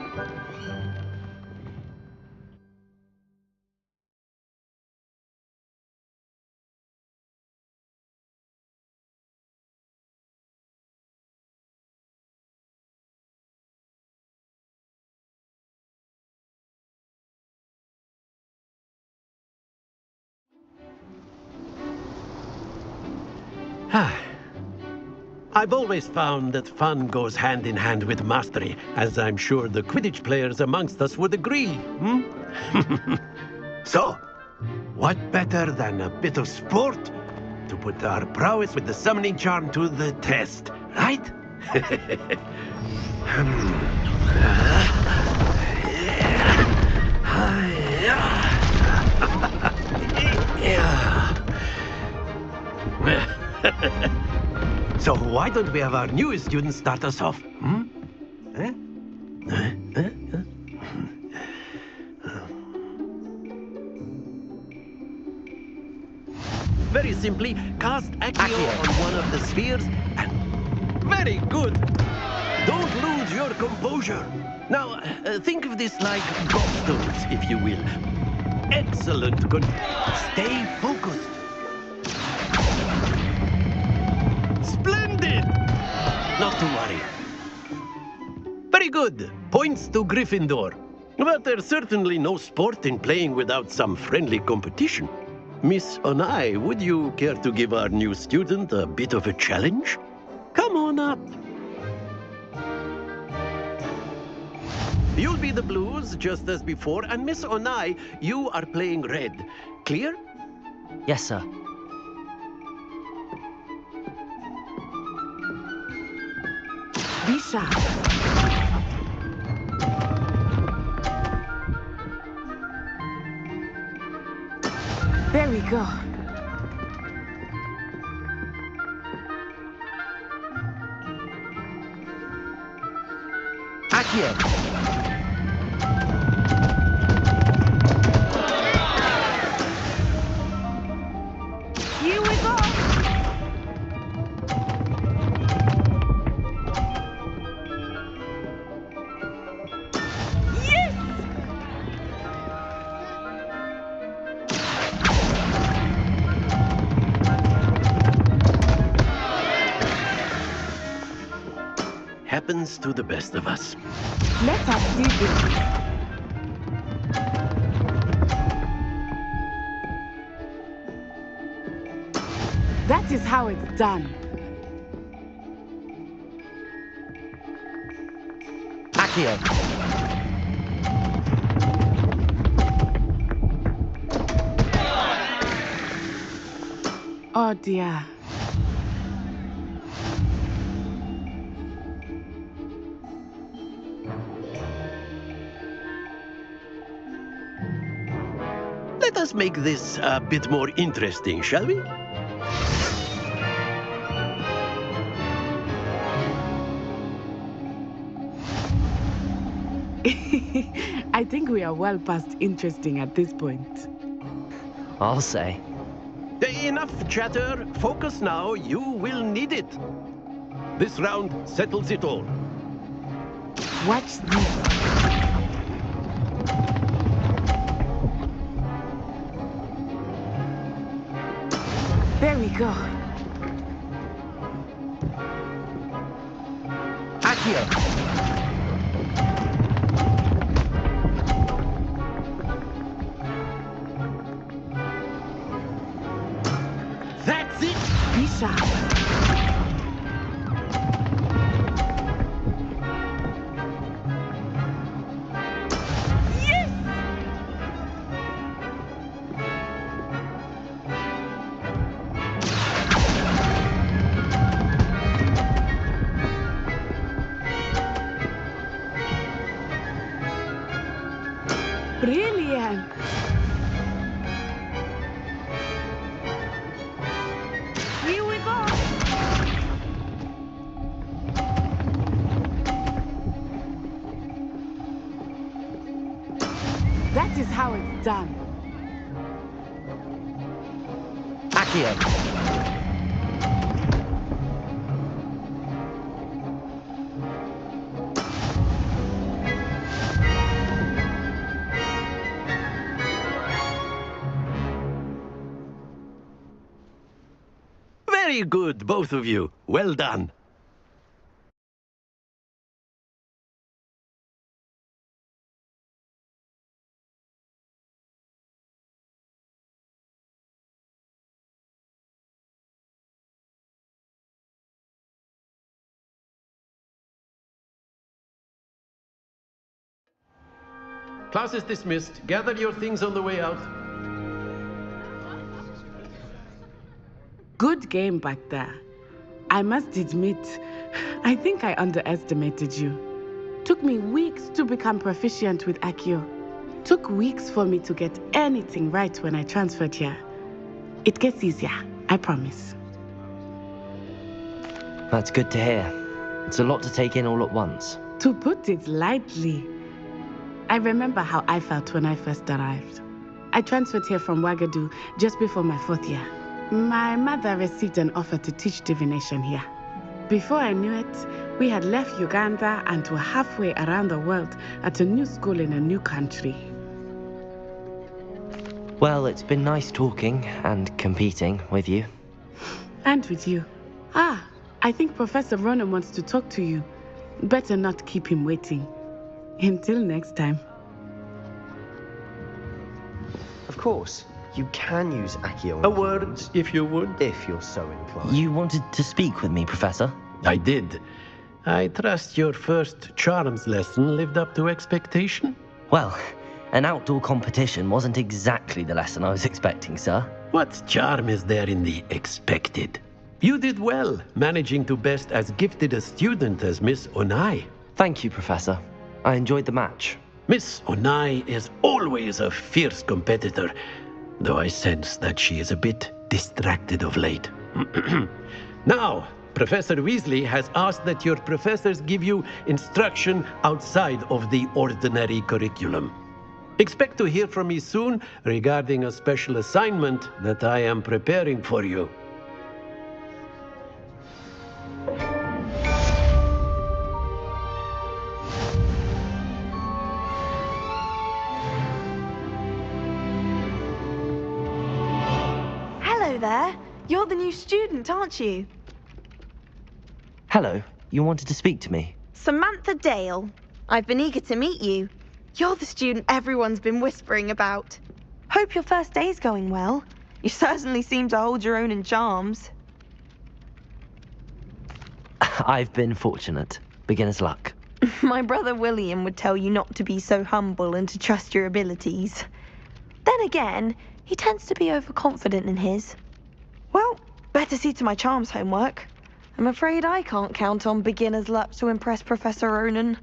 I've always found that fun goes hand in hand with mastery, as I'm sure the Quidditch players amongst us would agree. So, what better than a bit of sport to put our prowess with the summoning charm to the test, right? So why don't we have our newest student start us off? Very simply, cast Accio on one of the spheres and... Very good! Don't lose your composure. Now, think of this like gobstones, if you will. Excellent. Good. Stay focused. Splendid! Not to worry. Very good. Points to Gryffindor. But there's certainly no sport in playing without some friendly competition. Miss Onai, would you care to give our new student a bit of a challenge? Come on up. You'll be the blues, just as before, and Miss Onai, you are playing red. Clear? Yes, sir. Be sharp. There we go. Accio. Here we go. Yes! Happens to the best of us. Let us do this. That is how it's done. Accio. Oh dear. Let us make this a bit more interesting, shall we? I think we are well past interesting at this point. I'll say. Enough chatter. Focus now. You will need it. This round settles it all. Watch this. There we go. Accio. That's it! Be sharp. Yes! Brilliant! Here we go! That is how it's done. Accio. Very good, both of you. Well done. Class is dismissed. Gather your things on the way out. Good game back there. I must admit, I think I underestimated you. Took me weeks to become proficient with Accio. Took weeks for me to get anything right when I transferred here. It gets easier, I promise. That's good to hear. It's a lot to take in all at once. To put it lightly, I remember how I felt when I first arrived. I transferred here from Ouagadougou just before my 4th year. My mother received an offer to teach divination here. Before I knew it, we had left Uganda and were halfway around the world at a new school in a new country. Well, it's been nice talking and competing with you. And with you. Ah, I think Professor Ronan wants to talk to you. Better not keep him waiting. Until next time. Of course. You can use Accio. A word, if you would. If you're so inclined. You wanted to speak with me, Professor? I did. I trust your first charms lesson lived up to expectation? Well, an outdoor competition wasn't exactly the lesson I was expecting, sir. What charm is there in the expected? You did well, managing to best as gifted a student as Miss Onai. Thank you, Professor. I enjoyed the match. Miss Onai is always a fierce competitor, though I sense that she is a bit distracted of late. Now, Professor Weasley has asked that your professors give you instruction outside of the ordinary curriculum. Expect to hear from me soon regarding a special assignment that I am preparing for you. Hello there. You're the new student, aren't you? Hello, you wanted to speak to me? Samantha Dale. I've been eager to meet you. You're the student everyone's been whispering about. Hope your first day's going well. You certainly seem to hold your own in charms. I've been fortunate. Beginner's luck. My brother William would tell you not to be so humble and to trust your abilities. Then again, he tends to be overconfident in his. Well, better see to my charms homework. I'm afraid I can't count on beginner's luck to impress Professor Ronan.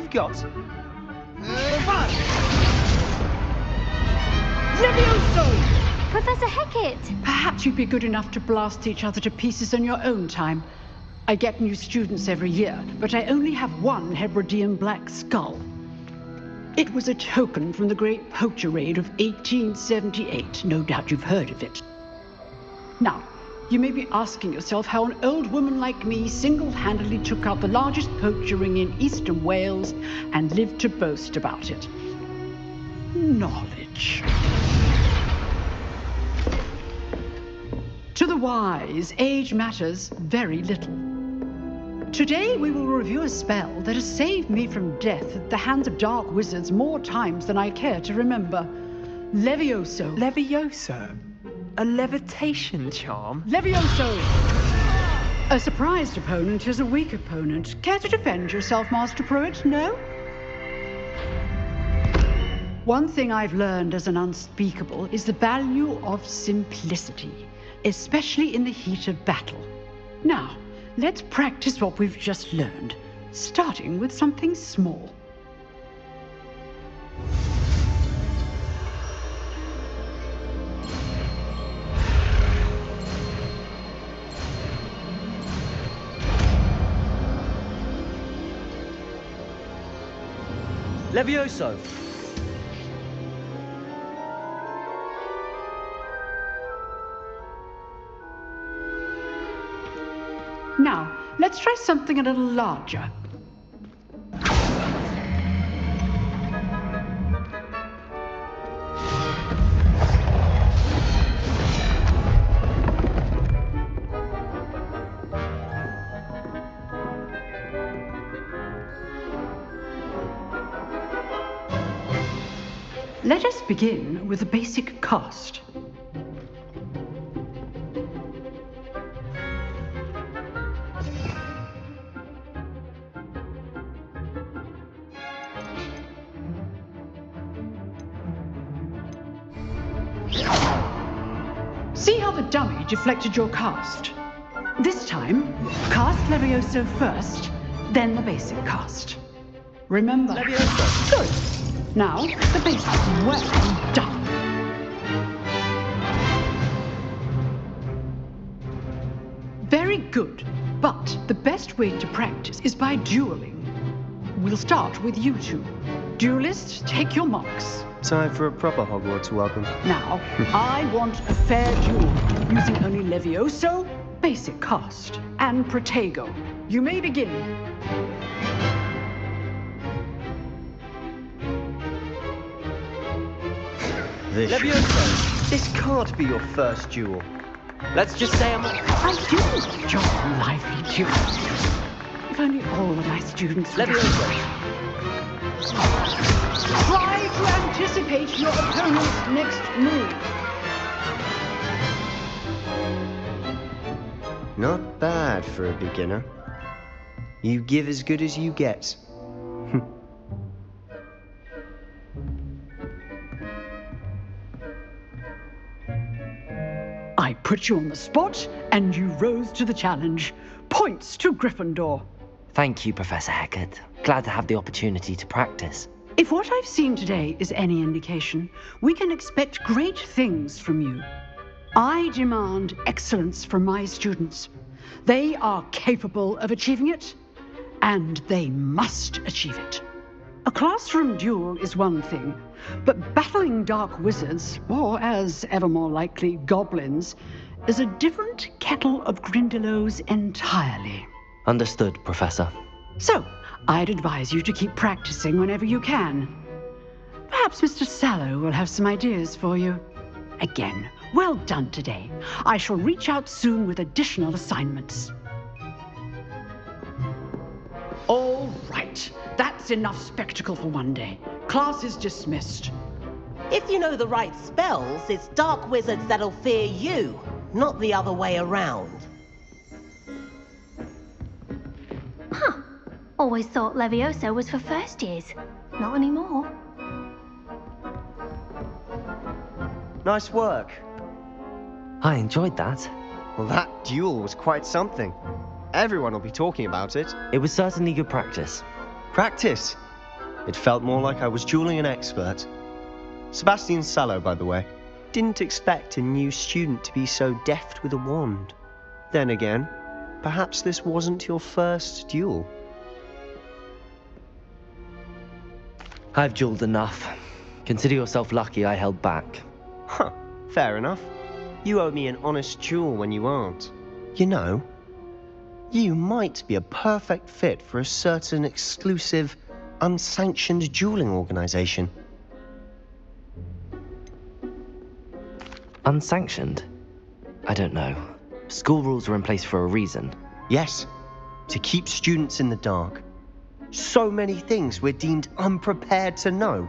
we've got. Levioso! Professor Hecat! Perhaps you'd be good enough to blast each other to pieces in your own time. I get new students every year, but I only have one Hebridean black skull. It was a token from the Great Poacher Raid of 1878. No doubt you've heard of it. Now, you may be asking yourself how an old woman like me single-handedly took out the largest poacher ring in eastern Wales and lived to boast about it. Knowledge. To the wise, age matters very little. Today we will review a spell that has saved me from death at the hands of dark wizards more times than I care to remember. Levioso. Levioso? A levitation charm? Levioso! A surprised opponent is a weak opponent. Care to defend yourself, Master Pruitt? No? One thing I've learned as an unspeakable is the value of simplicity, especially in the heat of battle. Now, let's practice what we've just learned, starting with something small. Levioso! Now, let's try something a little larger. Let us begin with the basic cast. See how the dummy deflected your cast? This time, cast Levioso first, then the basic cast. Remember. Levioso. Good. Now, the basic. Well done. Very good. But the best way to practice is by dueling. We'll start with you two. Duelists, take your marks. Time for a proper Hogwarts welcome. Now, I want a fair duel, using only Levioso, basic cast, and Protego. You may begin. Levioso, this can't be your first duel. Let's just say I do enjoy lively duels. If only all of my students would. Levioso. Try to anticipate your opponent's next move. Not bad for a beginner. You give as good as you get. I put you on the spot, and you rose to the challenge. Points to Gryffindor. Thank you, Professor Hecat. Glad to have the opportunity to practice. If what I've seen today is any indication, we can expect great things from you. I demand excellence from my students. They are capable of achieving it, and they must achieve it. A classroom duel is one thing, but battling dark wizards, or as ever more likely, goblins, is a different kettle of Grindylows entirely. Understood, Professor. So, I'd advise you to keep practicing whenever you can. Perhaps Mr. Sallow will have some ideas for you. Again, well done today. I shall reach out soon with additional assignments. All right, that's enough spectacle for one day. Class is dismissed. If you know the right spells, it's dark wizards that'll fear you, not the other way around. Huh. Always thought Levioso was for first years. Not anymore. Nice work. I enjoyed that. Well, that duel was quite something. Everyone will be talking about it. It was certainly good practice. Practice? It felt more like I was dueling an expert. Sebastian Sallow, by the way. Didn't expect a new student to be so deft with a wand. Then again, perhaps this wasn't your first duel. I've dueled enough. Consider yourself lucky I held back. Huh, fair enough. You owe me an honest duel when you aren't. You know, you might be a perfect fit for a certain exclusive, unsanctioned dueling organization. Unsanctioned? I don't know. School rules are in place for a reason. Yes, to keep students in the dark. So many things we're deemed unprepared to know.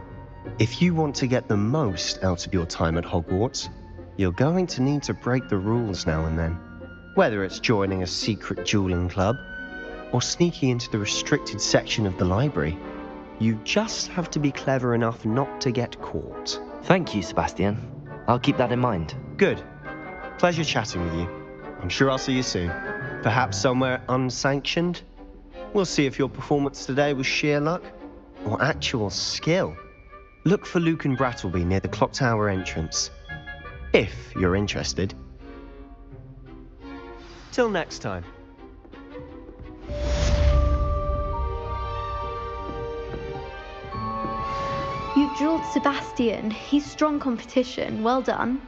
If you want to get the most out of your time at Hogwarts, you're going to need to break the rules now and then. Whether it's joining a secret dueling club, or sneaking into the restricted section of the library, you just have to be clever enough not to get caught. Thank you, Sebastian. I'll keep that in mind. Good. Pleasure chatting with you. I'm sure I'll see you soon. Perhaps somewhere unsanctioned? We'll see if your performance today was sheer luck or actual skill. Look for Luke and Brattleby near the clock tower entrance, if you're interested. Till next time. You drilled Sebastian. He's strong competition. Well done.